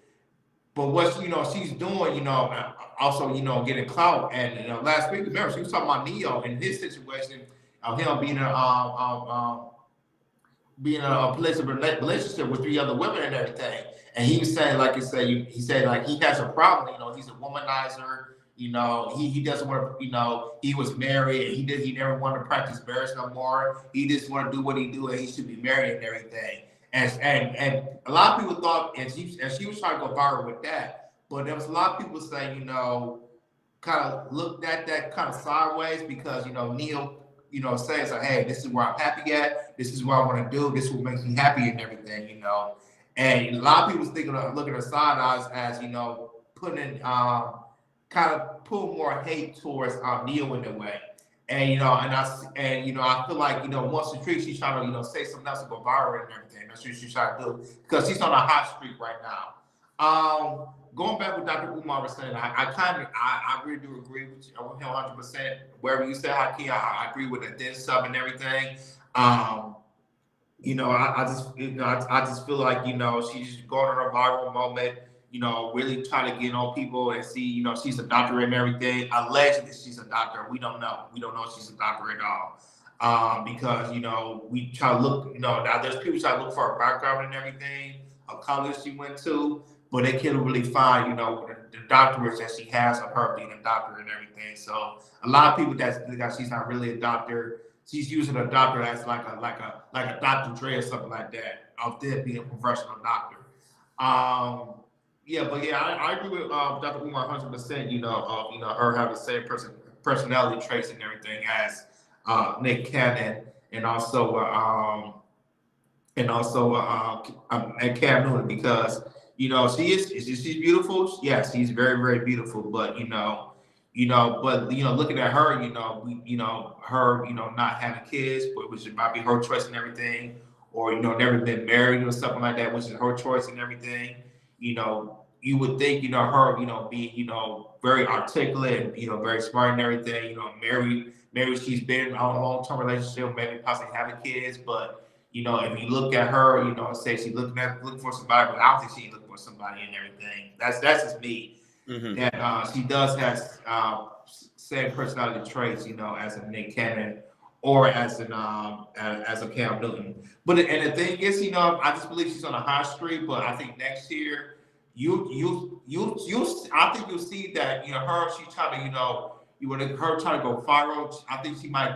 But what, she's doing, also, getting clout. And last week, remember, she was talking about Neo and his situation of him being in a relationship with 3 other women and everything. And he was saying, he said he has a problem. He's a womanizer. He doesn't want to, he was married and he never wanted to practice marriage no more. He just want to do what he do and he should be married and everything. And a lot of people thought, and she was trying to go viral with that, but there was a lot of people saying, kind of looked at that kind of sideways because, Neil, says, hey, this is where I'm happy at. This is what I want to do. This is what makes me happy and everything, And a lot of people looking at her side eyes as, putting in, kind of pull more hate towards Neil in a way. And I feel like once the streak, she's trying to say something else to go viral and everything. That's what she's trying to do because she's on a hot streak right now. Going back with Dr. Umar was saying, I really do agree with him 100%. Wherever you said, Hakeem, I agree with it. Then sub and everything. I just feel like she's going on a viral moment. Really trying to get on people and see, she's a doctor and everything. Allegedly, she's a doctor. We don't know. We don't know if she's a doctor at all. Because, we try to look, now there's people try to look for her background and everything, a college she went to, but they can't really find, the doctorates that she has of her being a doctor and everything. So a lot of people that she's not really a doctor. She's using a doctor as like a Dr. Dre or something like that, out there being a professional doctor. I agree with Dr. Umar 100%. Her having the same personality traits and everything as Nick Cannon and also and Cam Newton, because she's beautiful. Yes, she's very, very beautiful. But looking at her, her not having kids, which might be her choice and everything, or never been married or something like that, which is her choice and everything. You would think, her, be, very articulate and, very smart and everything, married, she's been in a long-term relationship, maybe possibly having kids, but, if you look at her, say she's looking for somebody, but I don't think she's looking for somebody and everything. That's just me. Mm-hmm. That she does have same personality traits, as a Nick Cannon or as a Cam Newton. But and the thing is, I just believe she's on a hot streak. But I think next year, I think you'll see that her, she's trying to her trying to go viral. I think she might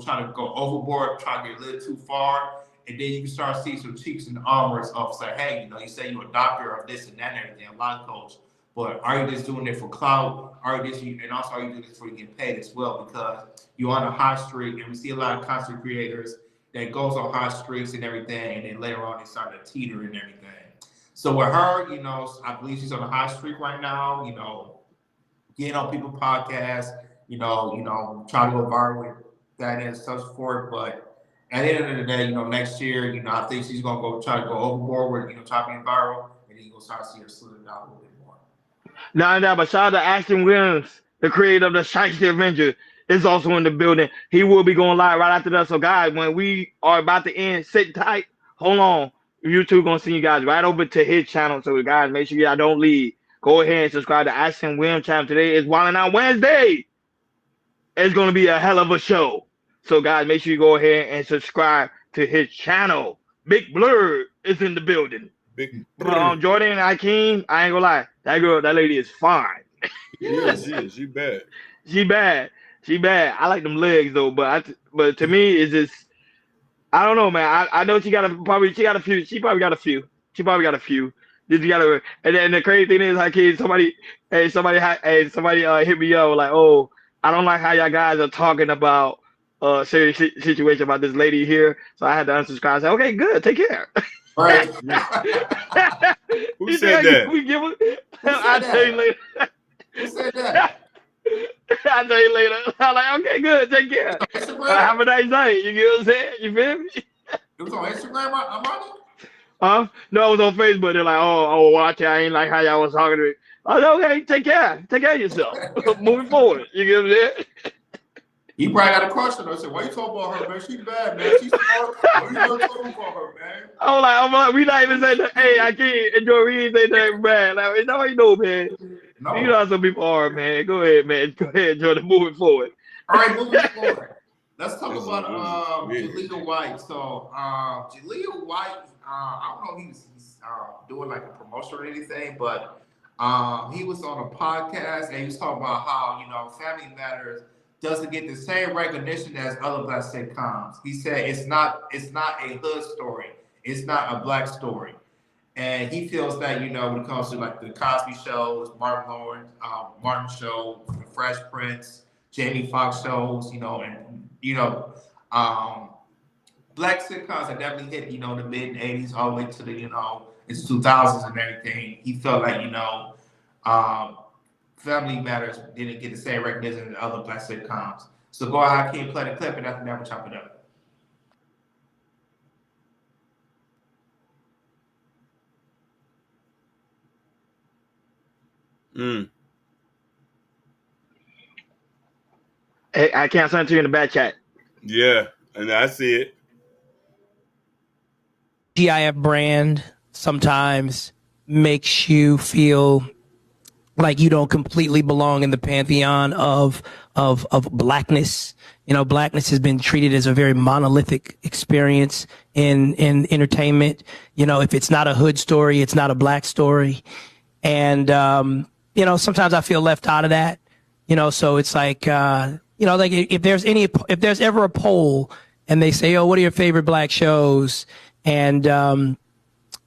trying to go overboard, trying to get a little too far, and then you can start seeing some cheeks and armors of say, hey, you say you're a doctor of this and that and everything, a life coach. But are you just doing it for clout? Are you doing this for you get paid as well? Because you're on a hot streak, and we see a lot of content creators that goes on hot streaks and everything, and then later on they start to teeter and everything. So with her, I believe she's on a hot streak right now. Getting on people's podcasts, trying to go viral with that and such forth. But at the end of the day, next year, I think she's gonna try to go overboard with trying to be viral, and then you're gonna start to see her slither down a little bit. No, but shout out to Ashton Williams, the creator of the Shiesty Avenger, is also in the building. He will be going live right after that. So, guys, when we are about to end, sit tight. Hold on. YouTube gonna send you guys right over to his channel. So, guys, make sure y'all don't leave. Go ahead and subscribe to Ashton Williams' channel. Today is Wildin' Out Wednesday. It's gonna be a hell of a show. So, guys, make sure you go ahead and subscribe to his channel. Big Blur is in the building. Jordan and Hakeem, I ain't gonna lie. That lady is fine. Yeah, she is. She bad. She bad. I like them legs though, but to me it's just, I don't know, man. I know she probably got a few. Just gotta, and then the crazy thing is, Hakeem, somebody hit me up like, oh, I don't like how y'all guys are talking about serious situation about this lady here, so I had to unsubscribe. I said, okay, good, take care. Right. Who said that? I'll tell you later. Who said that? I'll tell you later. I'm like, okay, good, take care. Have a nice night. You get what I'm saying? You feel me? It was on Instagram, I'm on it? No, it was on Facebook. They're like, oh, watch it. I ain't like how y'all was talking to me. I said, okay, take care. Take care of yourself. Moving forward. You get what I'm saying? You probably got a crush on her. I said, why you talking about her, man? She's bad, man. She's smart. What you gonna talk about her, man? I'm like, we not even saying that. Hey, I can't enjoy. We ain't saying that bad. Like, it's not what you know, man. No. You know how some people are, man. Go ahead, man. Go ahead, enjoy moving forward. All right, moving forward. Let's talk about Jaleel White. So, Jaleel White, I don't know if he's doing like a promotion or anything, but he was on a podcast and he was talking about how, Family Matters doesn't get the same recognition as other Black sitcoms. He said it's not a hood story. It's not a Black story. And he feels that, when it comes to like the Cosby shows, Martin Show, The Fresh Prince, Jamie Foxx shows, Black sitcoms have definitely hit, the mid 80s all the way to the, it's 2000s and everything. He felt like, Family Matters didn't get the same recognition as other Black sitcoms. So go ahead, Hakeem, play the clip, and after that, we'll chop it up. Hey, I can't send it to you in the back chat. Yeah, and I see it. GIF brand sometimes makes you feel like you don't completely belong in the pantheon of blackness. You know, blackness has been treated as a very monolithic experience in entertainment. You know, if it's not a hood story, it's not a black story. And, you know, sometimes I feel left out of that, you know, so it's like, you know, like if there's ever a poll and they say, oh, what are your favorite black shows? And,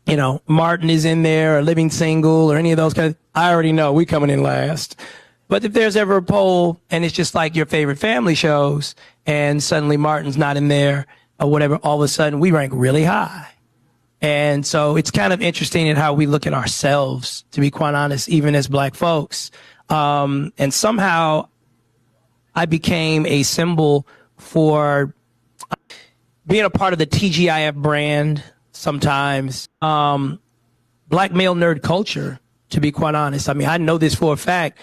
you know, Martin is in there or Living Single or any of those kinds. I already know we coming in last. But if there's ever a poll and it's just like your favorite family shows and suddenly Martin's not in there or whatever, all of a sudden we rank really high. And so it's kind of interesting in how we look at ourselves, to be quite honest, even as black folks. And somehow I became a symbol for being a part of the TGIF brand sometimes. Black male nerd culture, to be quite honest. I mean, I know this for a fact.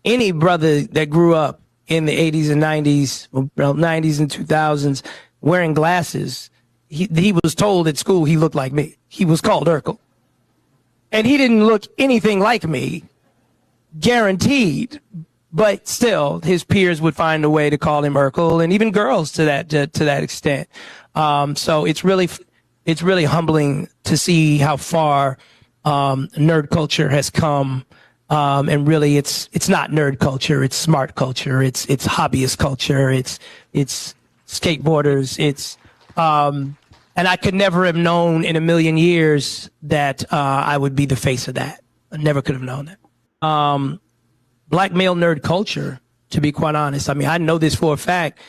Any brother that grew up in the 80s and 90s, well, 90s and 2000s, wearing glasses, he was told at school he looked like me. He was called Urkel. And he didn't look anything like me, guaranteed. But still, his peers would find a way to call him Urkel, and even girls to that extent. So it's really humbling to see how far nerd culture has come. And really, it's not nerd culture. It's smart culture. It's hobbyist culture. It's skateboarders. And I could never have known in a million years that I would be the face of that. I never could have known that. Black male nerd culture, to be quite honest. I mean, I know this for a fact.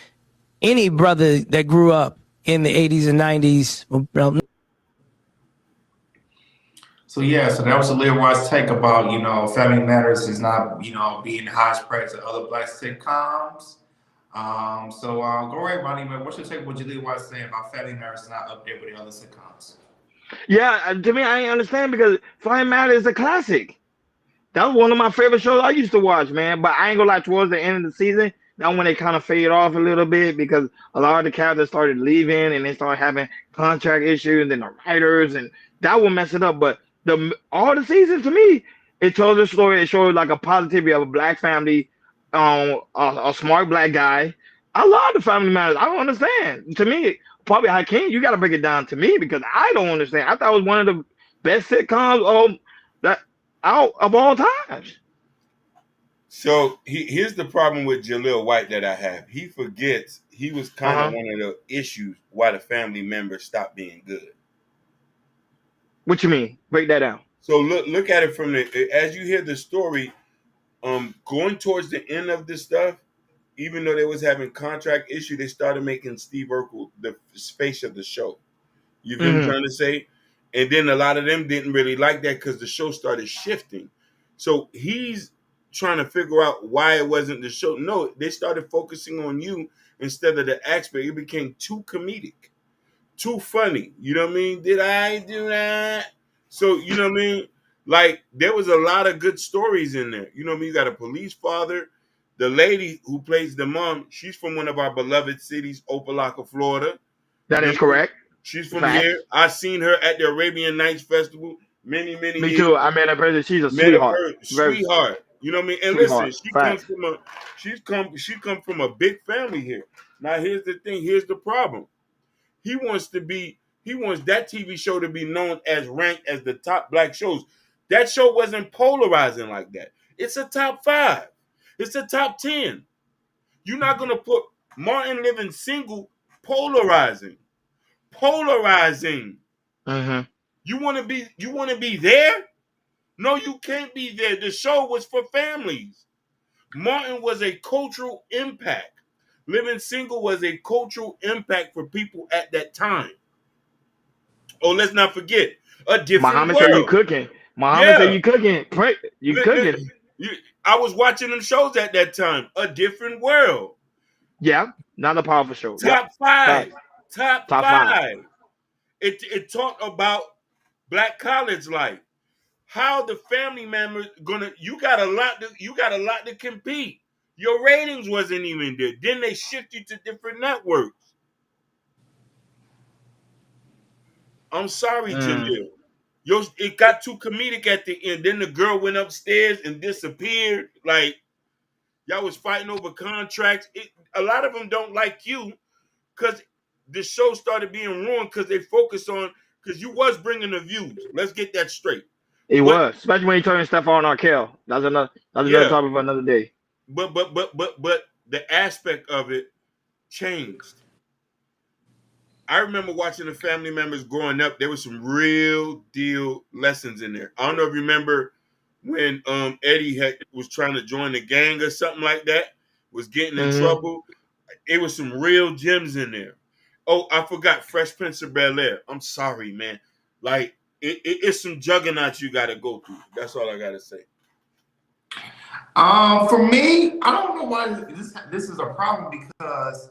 Any brother that grew up in the 80s and 90s, well, So yeah, so that was a Lil Roy's take about, you know, Family Matters is not, you know, being the highest praise of other black sitcoms. So go ahead, Ronnie, man. What's your take what Jaleel was saying about Family Matters is not up there with the other sitcoms? Yeah, to me, I ain't understand because Family Matters is a classic. That was one of my favorite shows I used to watch, man. But I ain't gonna lie, towards the end of the season, that's when they kind of fade off a little bit because a lot of the characters started leaving and they started having contract issues and the writers, and that will mess it up. But all the seasons to me, it told a story. It showed like a positivity of a black family, a smart black guy. I love the Family Matters. I don't understand. To me, probably Hakeem, you got to break it down to me because I don't understand. I thought it was one of the best sitcoms that out of all times. So here's the problem with Jaleel White that I have. He forgets he was kind of one of the issues why the family members stopped being good. What you mean? Break that down. So look at it from as you hear the story, going towards the end of this stuff, even though they was having contract issue, they started making Steve Urkel the face of the show. You get what I'm trying to say? And then a lot of them didn't really like that because the show started shifting. So he's trying to figure out why it wasn't the show. No, they started focusing on you instead of the aspect. It became too comedic, too funny. You know what I mean? Did I do that? So, you know what I mean? Like, there was a lot of good stories in there. You know what I mean? You got a police father. The lady who plays the mom, she's from one of our beloved cities, Opelika, Florida. That is correct. She's from here. I seen her at the Arabian Nights Festival many years. Me too. I met her person. She's a sweetheart. Sweetheart. You know what I mean? And listen, she comes from a big family here. Now here's the thing. Here's the problem. He wants that TV show to be known as ranked as the top black shows. That show wasn't polarizing like that. It's a top 5. It's a top 10. You're not gonna put Martin Living Single polarizing. You want to be there? No, you can't be there. The show was for families. Martin was a cultural impact. Living Single was a cultural impact for people at that time. Oh, let's not forget a different Muhammad world. said you cooking. Muhammad said you cooking. You cooking. I was watching them shows at that time. A different world. Yeah, not a powerful show. Yep. Top five. Facts. Top Top five. five. It talked about black college life. How the family members gonna you got a lot to compete. Your ratings wasn't even there. Then they shift you to different networks. I'm sorry, Jaleel. It got too comedic at the end. Then the girl went upstairs and disappeared. Like y'all was fighting over contracts. A lot of them don't like you because the show started being ruined because they focused on because you was bringing the views. Let's get that straight. It But was, especially when he turned stuff on Arkell. That's another topic for another day. But the aspect of it changed. I remember watching the family members growing up. There was some real deal lessons in there. I don't know if you remember when Eddie was trying to join the gang or something like that, was getting in trouble. It was some real gems in there. Oh, I forgot Fresh Prince of Bel-Air. I'm sorry, man. Like it's some juggernauts you got to go through. That's all I got to say. For me, I don't know why this is a problem because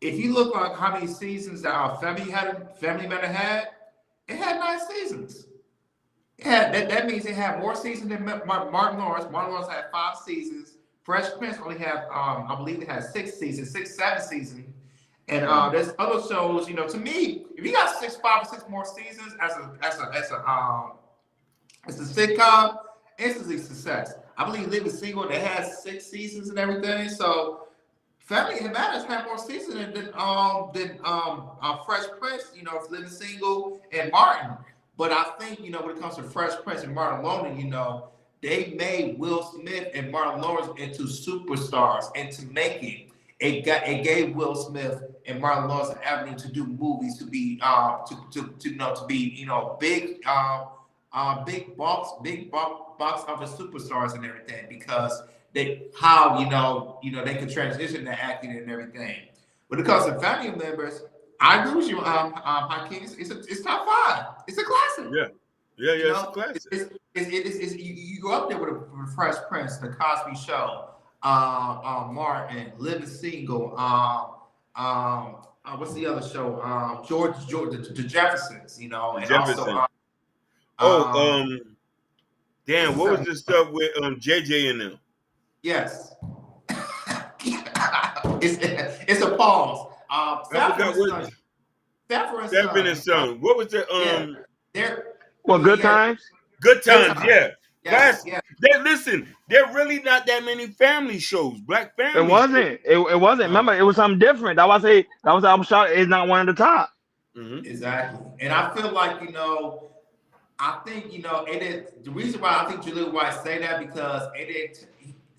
if you look like how many seasons that our Family Matter had, it had 9 seasons. It had that means it had more seasons than Martin Lawrence. Martin Lawrence had 5 seasons. Fresh Prince only had I believe it had 6 seasons, 7 seasons. And there's other shows, you know, to me, if you got 5 or 6 more seasons as a sitcom, instantly success. I believe Living Single, they had 6 seasons and everything. So Family Matters had more seasons than Fresh Prince, you know, Living Single and Martin. But I think, you know, when it comes to Fresh Prince and Martin Lawrence, you know, they made Will Smith and Martin Lawrence into superstars and to make it. It gave Will Smith and Martin Lawrence an avenue to do movies, to be big box office superstars and everything because they could transition to acting and everything. When it comes to family members, I agree with you, Hakeem. It's top 5. It's a classic. Yeah, it's a classic. You go up there with a Fresh Prince, The Cosby Show, Martin, Living Single, what's the other show? George, the Jeffersons, you know, and Jefferson. also damn, what was this stuff with JJ and them? Yes. it's a pause. Stephen and Son. What was the Good Times? Good Times, yeah. Yes. Listen, there really not that many family shows, black family. It wasn't. It wasn't. Remember, it was something different. I'm shocked it's not one of the top. Exactly. And I feel like, you know, I think, you know, it is the reason why I think Jaleel White say that because it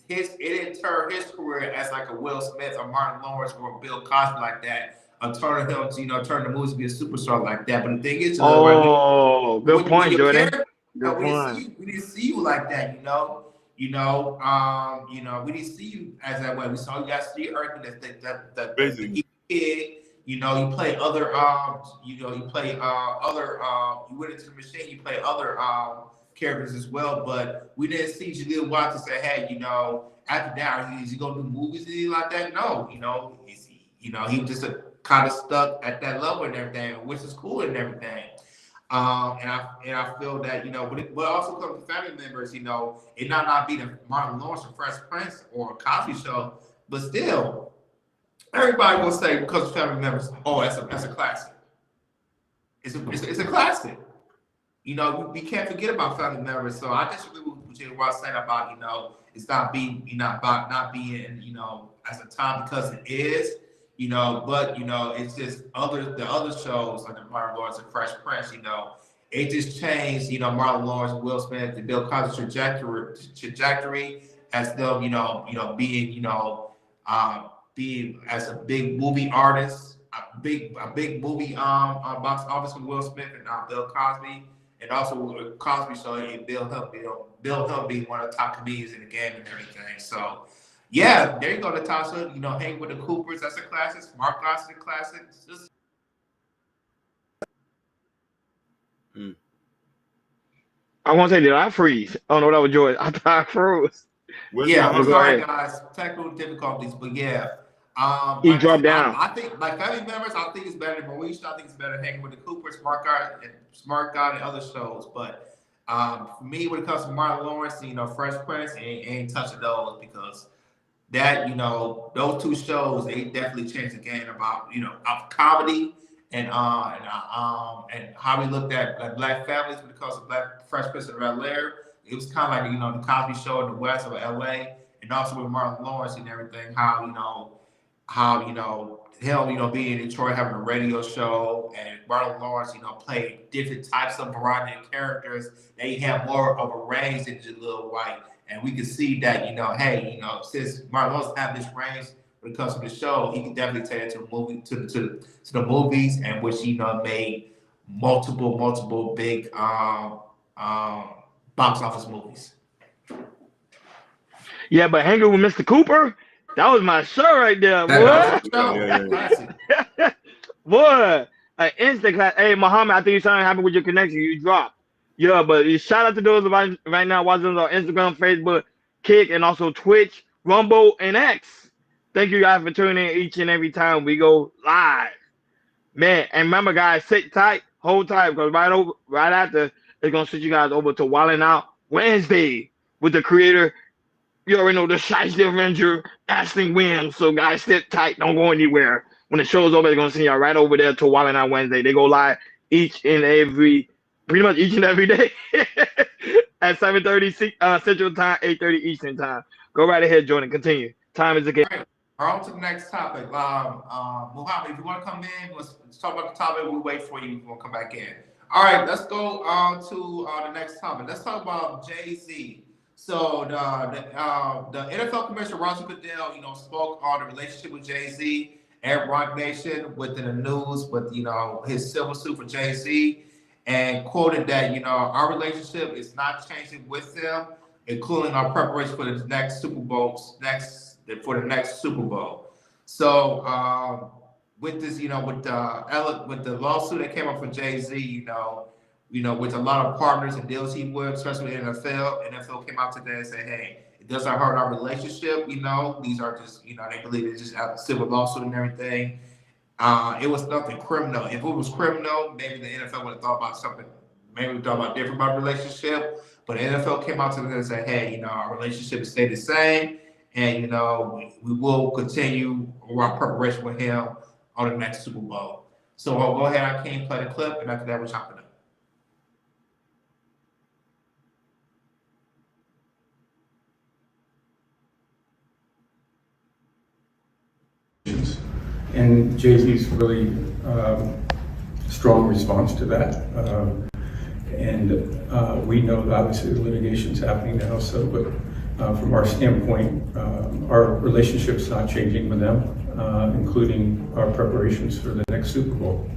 didn't turn his career as like a Will Smith or Martin Lawrence or Bill Cosby like that. Turn him to, you know, turn the movies to be a superstar like that. But the thing is, good point, Jordan. We didn't see you like that, you know. We didn't see you as that way. We saw you guys see Earth the kid. You know, you play other you went into the machine, you play other characters as well, but we didn't see Jaleel White to say, hey, you know, after that, is he gonna do movies and like that? No, you know, he was just kind of stuck at that level and everything, which is cool and everything. And I feel that, you know, but also comes to family members, you know, it not be the Martin Lawrence or Fresh Prince or Cosby Show, but still, everybody will say because of family members, oh, that's a classic. It's a classic. You know, we can't forget about family members. So I disagree with what you were saying about, you know, it's not being, you know, about not being, you know, as a time because it is. You know, but you know, it's just the other shows like the Martin Lawrence and Fresh Prince, you know, it just changed, you know, Martin Lawrence, Will Smith, the Bill Cosby trajectory as them, you know, being, you know, being as a big movie artist, a big movie box office with Will Smith and Bill Cosby, and also Cosby Show and Bill Hill being one of the top comedians in the game and everything. So. Yeah, there you go, Natasha. You know, hang with the Coopers. That's a classic. Mark Gossett, a classic. Just... I want to say, did I freeze? Oh no, that was Joy. I thought I froze. I'm sorry, guys. Technical difficulties, but yeah. He dropped down. I think, like family members, I think it's better than Moesha. I think it's better hanging with the Cooper, Smart Guy, and other shows. But for me, when it comes to Martin Lawrence, Fresh Prince, ain't touching those because that, those two shows, they definitely changed the game about, of comedy and how we looked at like black families when it comes to Black Fresh Prince of Bel-Air. It was kind of like, the Cosby Show in the west of LA, and also with Martin Lawrence and everything, how him, being in Detroit having a radio show, and Martin Lawrence, played different types of variety of characters. They had more of a range than just Lil White. And we can see that, hey, since Martin Lawrence have this range when it comes to the show, he can definitely take it to the movie, to the movies, and which made multiple big box office movies. Yeah, but hanging with Mr. Cooper, that was my show right there, boy. Boy, an instant class. Hey, Muhammad, I think you're something happened with your connection. You dropped. Yeah, but shout out to those right now watching us on Instagram, Facebook, Kick, and also Twitch, Rumble, and X. Thank you guys for tuning in each and every time we go live. Man, and remember, guys, sit tight, hold tight, because right after, it's going to switch you guys over to Wildin' Out Wednesday with the creator. You already know the Shiesty Avenger, Ashley Williams. So, guys, sit tight. Don't go anywhere. When the show's over, they're going to send y'all right over there to Wildin' Out Wednesday. They go live pretty much each and every day at 7:30 Central Time, 8:30 Eastern Time. Go right ahead, Jordan. Continue. Time is again. Right. We're on to the next topic. Muhammad, if you want to come in, let's talk about the topic. We'll wait for you. We'll come back in. All right, let's go to the next topic. Let's talk about Jay-Z. So the NFL Commissioner Roger Goodell, spoke on the relationship with Jay-Z and Rock Nation within the news with his civil suit for Jay-Z, and quoted that our relationship is not changing with them, including our preparation for the next Super Bowl. So with this, with the lawsuit that came up for Jay-Z, with a lot of partners and deals he would, especially with NFL came out today and said, hey, it doesn't hurt our relationship. These are just, they believe it's just a civil lawsuit and everything. It was nothing criminal. If it was criminal, maybe the NFL would have thought about something. Maybe we thought about different about the relationship. But the NFL came out to them and said, hey, our relationship stay the same. And, we will continue our preparation with him on the next Super Bowl. So I'll go ahead, I can play the clip, and after that, we'll chop it up. And Jay-Z's really strong response to that. We know that obviously the litigation's happening now, but from our standpoint, our relationship's not changing with them, including our preparations for the next Super Bowl.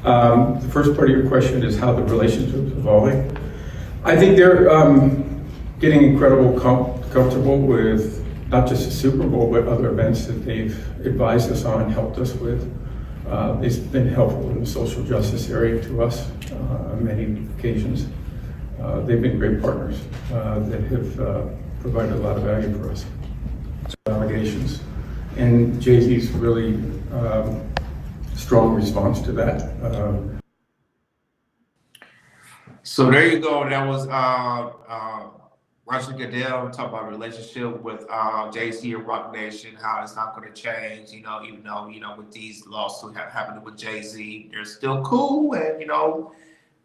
The first part of your question is how the relationship's evolving. I think they're getting incredibly comfortable with not just the Super Bowl, but other events that they've advised us on and helped us with. It's been helpful in the social justice area to us on many occasions. They've been great partners that have provided a lot of value for us. Allegations. And Jay-Z's really strong response to that. So there you go. That was Roger Goodell talking about a relationship with Jay-Z and Rock Nation, how it's not going to change, even though, with these lawsuits happening with Jay-Z, they're still cool. And,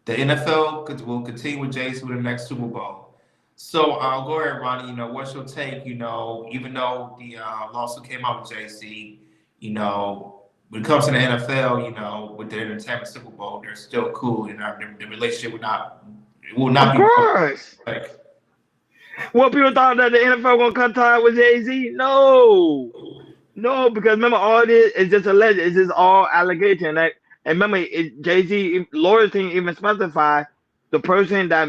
the NFL will continue with Jay-Z with the next Super Bowl. So go ahead, Ronnie, what's your take, even though the lawsuit came out with Jay-Z, when it comes to the NFL, with the entertainment Super Bowl, they're still cool. The relationship will not be. Of course. What people thought that the NFL gonna cut ties with Jay-Z? No, because remember, all this is just alleged. It's just all allegation. And remember, Jay-Z lawyers didn't even specify the person that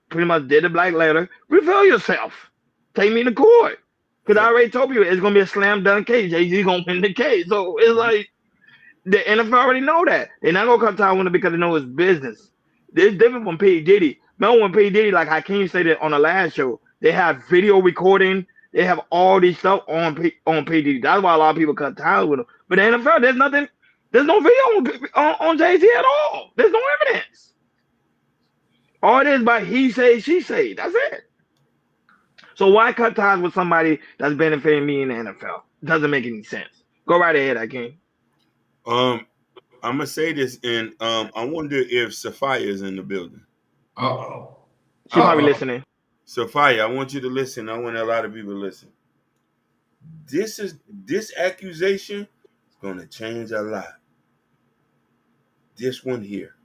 pretty much did the black letter. Reveal yourself. Take me to court. Because I already told you it's gonna be a slam dunk case. Jay-Z gonna win the case. So it's like the NFL already know that. They're not gonna cut ties with him because they know it's business. It's different from P. Diddy. Remember when P. Diddy, like Hakeem stated on the last show, they have video recording They have all these stuff on PD. That's why a lot of people cut ties with them. But the NFL, there's nothing. There's no video on Jay-Z at all. There's no evidence. All it is by he say, she say. That's it. So why cut ties with somebody that's benefiting me in the NFL? Doesn't make any sense. Go right ahead, Akeem. I'm gonna say this, and I wonder if Sophia is in the building. She probably listening. Sophia, I want you to listen. I want a lot of people to listen. This accusation is gonna change a lot. This one here.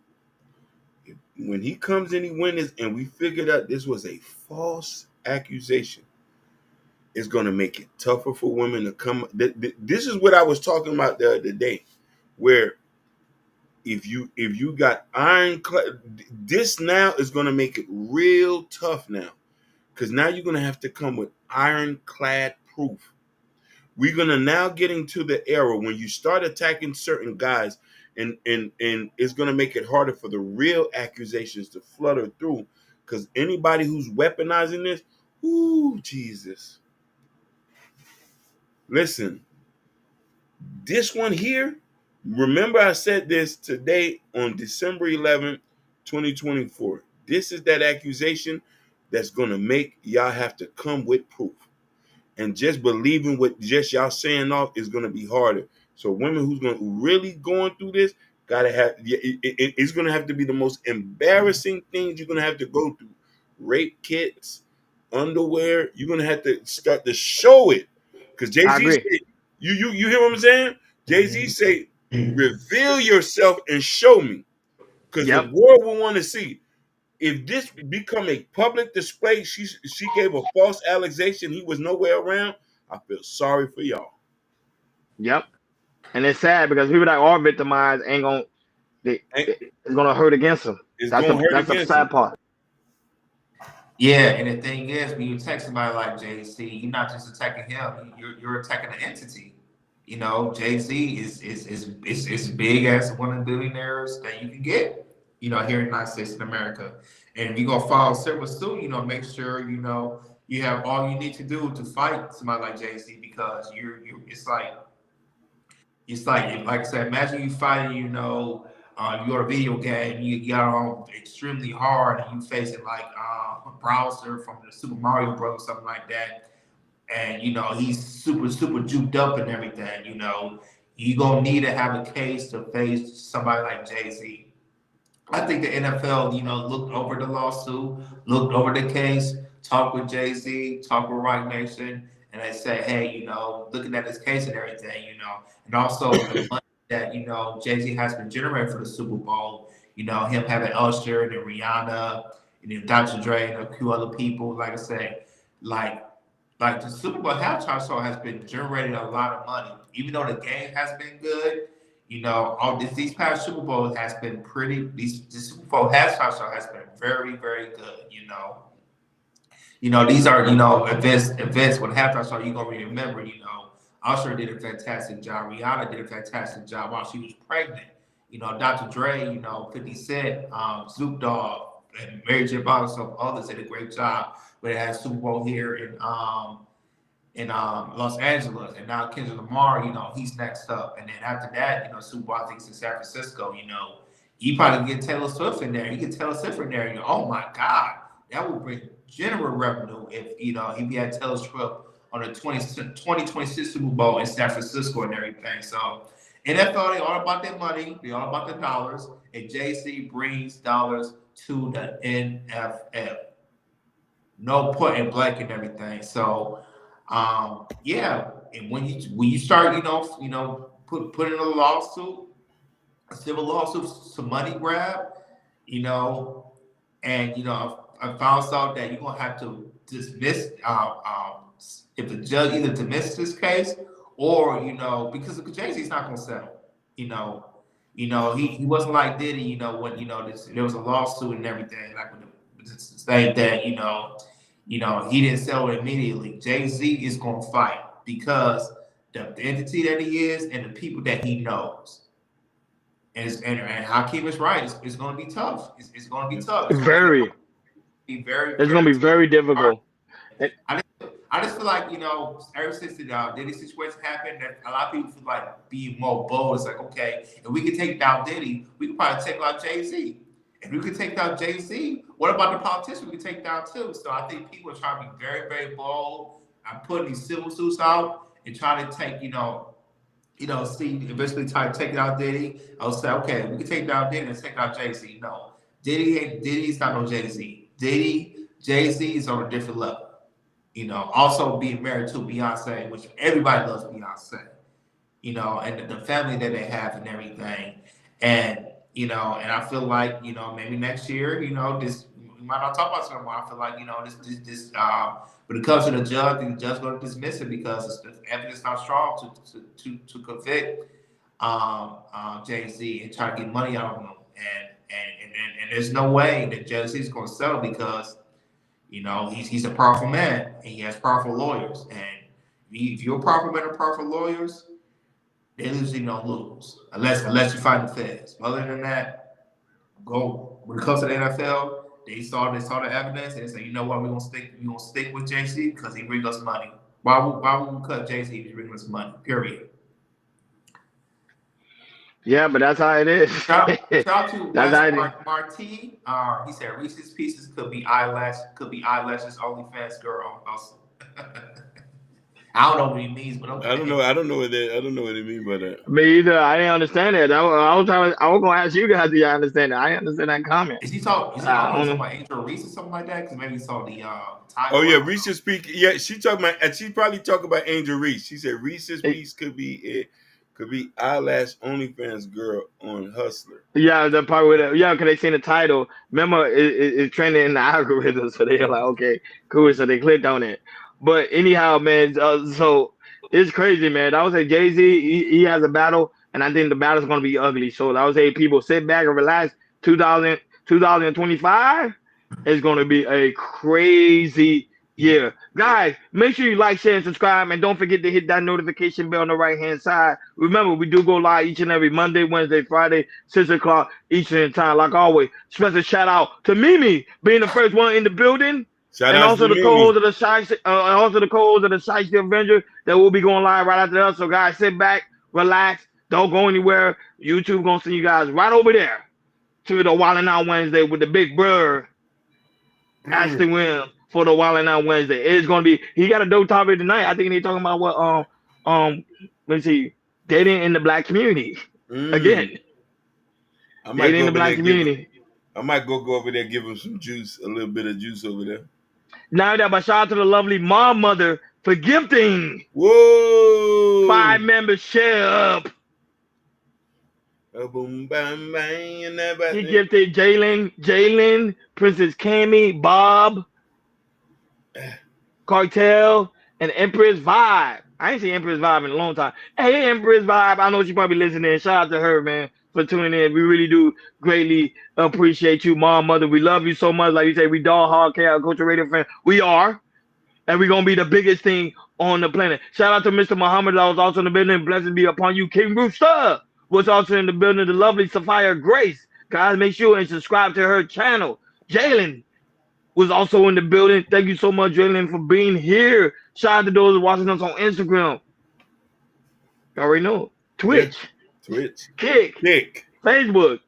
When he comes and he wins, and we figured out this was a false accusation, it's going to make it tougher for women to come. This is what I was talking about the other day, where if you got ironclad, this now is going to make it real tough now, because now you're going to have to come with ironclad proof. We're going to now get into the era when you start attacking certain guys, and it's going to make it harder for the real accusations to flutter through, because anybody who's weaponizing this, ooh, Jesus. Listen, this one here, remember I said this today on December 11th, 2024. This is that accusation that's going to make y'all have to come with proof. And just believing what just y'all saying off is going to be harder. So women who's going to really going through this, gotta have, it's going to have to be the most embarrassing things you're going to have to go through. Rape kits, underwear, you're going to have to start to show it. Because Jay-Z said, you hear what I'm saying? Jay-Z say, reveal yourself and show me. Because the world will want to see. If this become a public display, she gave a false allegation, he was nowhere around, I feel sorry for y'all. Yep. And it's sad because people that are victimized ain't gonna, it's gonna hurt against them. That's the sad part. Yeah, and the thing is, when you attack somebody like Jay-Z, you're not just attacking him; you're attacking the entity. You know, Jay-Z is big as one of the billionaires that you can get. You know, here in the United States in America, and if you're gonna file civil suit, you know, make sure you know you have all you need to do to fight somebody like Jay-Z, because it's like I said, imagine you fighting, you know, you're a video game, you got on extremely hard, and you facing like a browser from the Super Mario Bros. Something like that, and you know he's super juked up and everything. You know, you gonna need to have a case to face somebody like Jay-Z. I think the NFL, you know, looked over the lawsuit, looked over the case, talked with Jay-Z, talked with Right Nation, and they say, hey, you know, looking at this case and everything, you know, and also the money that, you know, Jay-Z has been generating for the Super Bowl, you know, him having Usher and Rihanna and then Dr. Dre and a few other people, like I said, like the Super Bowl halftime show has been generating a lot of money, even though the game has been good. You know, these past Super Bowls has been pretty. This Super Bowl halftime show has been very good. You know these are events with halftime show you're gonna remember. You know, Usher did a fantastic job. Rihanna did a fantastic job while she was pregnant. You know, Dr. Dre, you know, 50 Cent, Snoop Dogg, and Mary J. Blige, some others did a great job. But it has Super Bowl here in Los Angeles, and now Kendrick Lamar, you know, he's next up, and then after that, you know, Super Bowl I think it's in San Francisco. You know, you probably get Taylor Swift in there. You get Taylor Swift in there, and oh my God, that would bring general revenue if you had Taylor Swift on the 2026 Super Bowl in San Francisco and everything. So NFL, they all about their money, they all about the dollars, and Jay-Z brings dollars to the NFL. No point in blank and everything. So. Yeah, and when you start, put in a lawsuit, a civil lawsuit, some money grab, you know, and I found out that you're gonna have to dismiss if the judge either dismisses this case or because Jay-Z's not gonna settle, he wasn't like Diddy, when there was a lawsuit and everything, like with the saying that he didn't settle immediately. Jay-Z is going to fight because the entity that he is and the people that he knows. And Hakeem is right. It's going to be tough. It's going to be tough. It's going to be very difficult. I I just feel like, you know, ever since the Diddy situation happened, that a lot of people feel like being more bold. It's like, okay, if we can take down Diddy, we can probably take out Jay-Z. If we could take down Jay-Z, what about the politicians we can take down too? So I think people are trying to be very, very bold. I'm putting these civil suits out and trying to take, see, eventually try to take out Diddy. I'll say, okay, we can take down Diddy and take out Jay-Z. No, Diddy's not no Jay-Z. Jay-Z is on a different level. Also being married to Beyonce, which everybody loves Beyonce, and the family that they have and everything. And and I feel like, maybe next year, this we might not talk about something more. I feel like, this when it comes to the judge, the judge going to dismiss it because the evidence not strong to convict Jay-Z and try to get money out of him. And there's no way that Jay-Z is going to settle because he's a powerful man and he has powerful lawyers. And if you're a powerful man and powerful lawyers, they usually don't lose unless you find the feds. Other than that, when it comes to the NFL, they saw the evidence and they said, you know what, we're gonna stick with Jay-Z because he brings us money. Why would we cut Jay-Z if he brings us money? Period. Yeah, but that's how it is. Shout out to Wes Marti. He said Reese's Pieces could be eyelashes, OnlyFans girl also. I don't know what he means, but okay. I don't know what it means by that. Me either. I didn't understand it. I was gonna ask you guys, do you understand it? I understand that comment. Is he talking about Angel Reese or something like that? Because maybe he saw the title. Oh yeah, Reese's speak. Yeah, she probably talking about Angel Reese. She said Reese's Piece could be eyelash OnlyFans girl on Hustler. Yeah, the part with because they seen the title. Remember, it's trending in the algorithm, so they're like, okay, cool. So they clicked on it. But anyhow, man, so it's crazy, man. I would say Jay-Z, he has a battle, and I think the battle's going to be ugly. So I would say people sit back and relax. 2025 is going to be a crazy year. Guys, make sure you like, share, and subscribe, and don't forget to hit that notification bell on the right-hand side. Remember, we do go live each and every Monday, Wednesday, Friday, 6 o'clock Eastern time, like always. Special shout-out to Mimi being the first one in the building. And also the co-host of the Shiesty Avenger that will be going live right after us. So guys, sit back, relax, don't go anywhere. YouTube gonna send you guys right over there to the Wildin' Out Wednesday with the big brother Ashley Williams for the Wildin' Out Wednesday. It's gonna be. He got a dope topic tonight. I think he's talking about what let's see, dating in the black community again. Dating in the black community. I might go over there, give him some juice, a little bit of juice over there. Now that, but shout out to the lovely mom mother for gifting. Whoa! 5 membership. Boom, bang, bang, and that. He gifted Jalen, Princess Cammy, Bob, Cartel, and Empress Vibe. I ain't seen Empress Vibe in a long time. Hey, Empress Vibe. I know she probably listening. Shout out to her, man, for tuning in. We really do greatly appreciate you, mom, mother. We love you so much. Like you say, we dog hard KL Culture Radio fan. We are. And we're going to be the biggest thing on the planet. Shout out to Mr. Muhammad that was also in the building. Blessings be upon you. King Rooster was also in the building. The lovely Sophia Grace. Guys, make sure and subscribe to her channel. Jalen was also in the building. Thank you so much, Jalen, for being here. Shout out to those watching us on Instagram. You already know. Twitch. Kick. Facebook.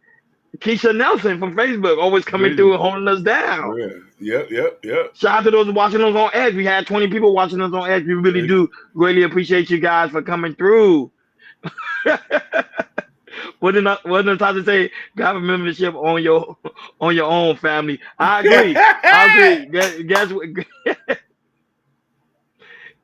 Keisha Nelson from Facebook always coming through and holding us down. Yep. Shout out to those watching us on Edge. We had 20 people watching us on Edge. We really do really appreciate you guys for coming through. Wasn't the time to say grab a membership on your own, family. I agree. Guess what?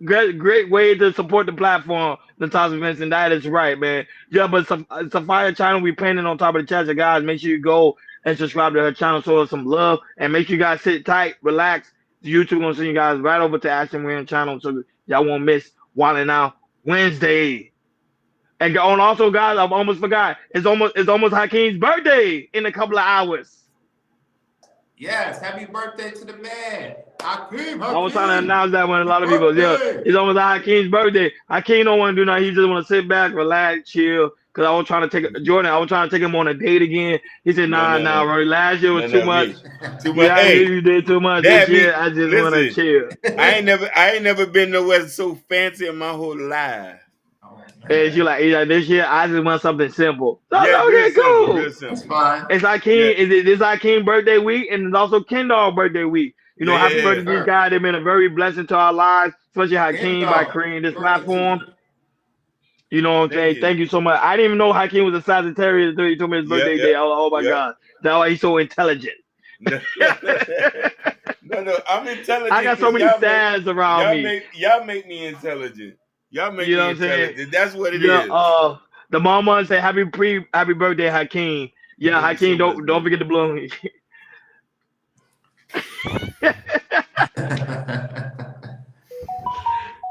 Great way to support the platform, Natasha Vincent. That is right, man. Yeah, but Sophia channel, we painting on top of the chat. So guys, make sure you go and subscribe to her channel, show her some love, and make sure you guys sit tight, relax. YouTube gonna send you guys right over to Ashton Williams channel, so y'all won't miss Wildin' Out Wednesday. And also, guys, I almost forgot. It's almost Hakeem's birthday in a couple of hours. Yes, happy birthday to the man. Hakeem. I was trying to announce that when a lot of people, it's almost Hakeem's birthday. Hakeem don't want to do nothing. He just want to sit back, relax, chill, because I was trying to take Jordan. I was trying to take him on a date again. He said, "Nah, bro. Last year was too much. Too much. Yeah, Hey, you did too much. that This year, mean, I just want to listen, chill." I ain't never been nowhere so fancy in my whole life. And she like, this year I just want something simple. So Yeah, okay, real simple, cool. real simple. That's fine. It's Akeem. It's Akeem birthday week, and it's also Kendall birthday week. You know, happy birthday to these guys. They've been a very blessing to our lives, especially Hakeem by creating this platform. You know what I'm saying? Thank you so much. I didn't even know Hakeem was a Sagittarius until he told me his birthday day. Oh my God. That's why he's so intelligent. No, I'm intelligent. I got so many stats around me. Y'all make me intelligent. Y'all make you know me what I'm saying? intelligent. That's what it is. The mama say happy birthday, Hakeem. Yeah, Thank Hakeem, so much, don't forget to blow me.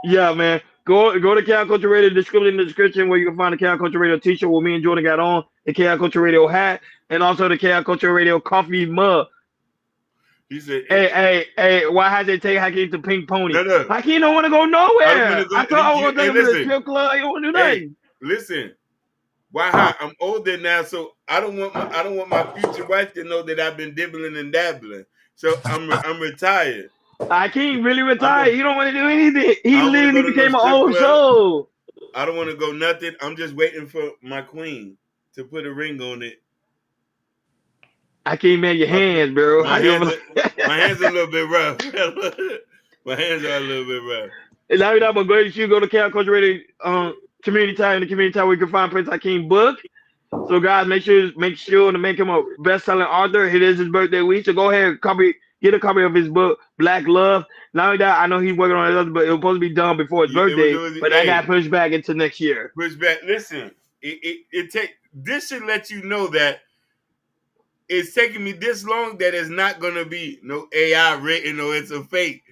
Yeah, man. Go to KI Culture Radio, description in the description where you can find the KI Culture Radio t-shirt where me and Jordan got on, the KI Culture Radio hat, and also the KI Culture Radio coffee mug. He said, hey, why has it take Hakeem to Pink Pony? No. Hakeem don't want to go nowhere. I thought I was going to the strip club. I don't want to do nothing. Listen. I'm older now, so I don't want my future wife to know that I've been dibbling and dabbling. So I'm retired. Hakeem really retired. He don't want to do anything. He literally became an old soul. I don't want to go nothing. I'm just waiting for my queen to put a ring on it. Hakeem, man, your hands, bro. My hands are a little bit rough. My hands are a little bit rough. And now I'm going to go to KI Culture Radio community tab, in the community tab where you can find Prince Hakeem book. So guys, make sure to make him a best-selling author. It is his birthday week, so go ahead, get a copy of his book, Black Love. Not only that, I know he's working on his other, but it was supposed to be done before his birthday, but that got pushed back into next year. Pushed back. Listen, this should let you know that it's taking me this long that it's not gonna be no AI written or it's a fake.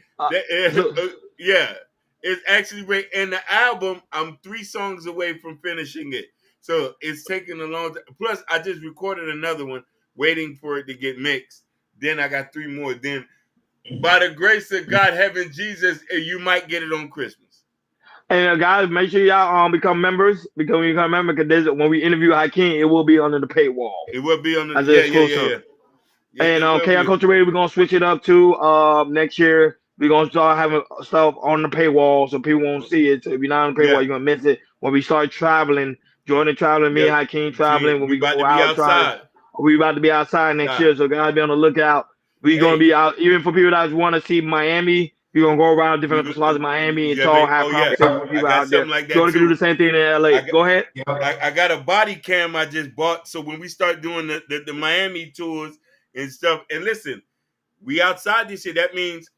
Yeah. It's actually great. And the album, I'm 3 songs away from finishing it. So it's taking a long time. Plus, I just recorded another one, waiting for it to get mixed. Then I got 3 more. Then, by the grace of God, heaven, Jesus, you might get it on Christmas. And guys, make sure y'all become members. Because when you become a member, because when we interview Hakeem, it will be under the paywall. It will be on the And KI Culture Radio, we're gonna switch it up to next year. We're gonna start having stuff on the paywall so people won't see it. So if you're not on the paywall, you're gonna miss it. When we start traveling, Jordan traveling, me and Hakeem traveling, when we go outside. We about to be outside next year, so guys be on the lookout. We're gonna be out, even for people that want to see Miami. We're gonna go around different spots in Miami and talk, have conversations with people out there. Like Jordan can do the same thing in LA. Go ahead. I got a body cam I just bought, so when we start doing the Miami tours and stuff, and listen, we outside this year. That means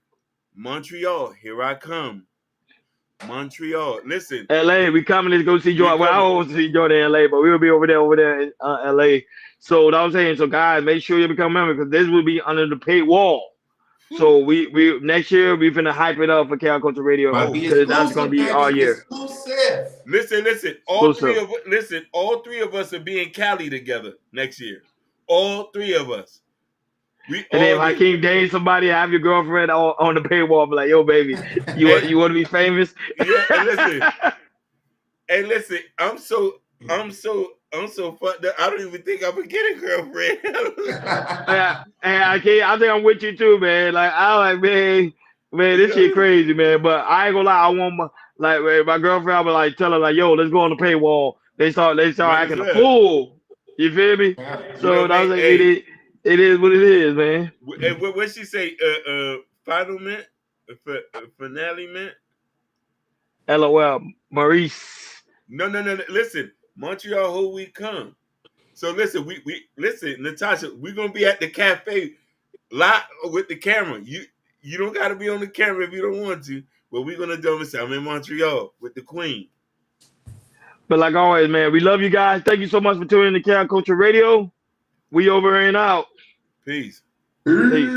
Montreal, here I come. Montreal, listen. LA, we coming to go see Jordan. Well, I always see Jordan in LA, but we'll be over there in LA. So what I'm saying, so guys, make sure you become members because this will be under the paywall. So we next year we finna hype it up for KI Culture Radio because that's gonna be all year. Listen. All three of us are being Cali together next year. All 3 of us. And then if Hakeem dates somebody, have your girlfriend on the paywall, be like, "Yo, baby, you want to be famous?" Yeah, listen. I'm so fucked up. I don't even think I'm gonna get a girlfriend. And Hakeem, I think I'm with you too, man. Like man, this shit crazy, man. But I ain't gonna lie, I want my girlfriend. I would like tell her like, "Yo, let's go on the paywall." They start acting a fool. You feel me? So I was like, it is what it is, man. And what she say? Finalment? Finalement? LOL, Maurice. No. Listen, Montreal, who we come. So listen, we listen, Natasha. We're gonna be at the cafe live with the camera. You don't got to be on the camera if you don't want to. But we're gonna do it. I'm in Montreal with the Queen. But like always, man, we love you guys. Thank you so much for tuning in to KI Culture Radio. We over and out. Peace. Peace.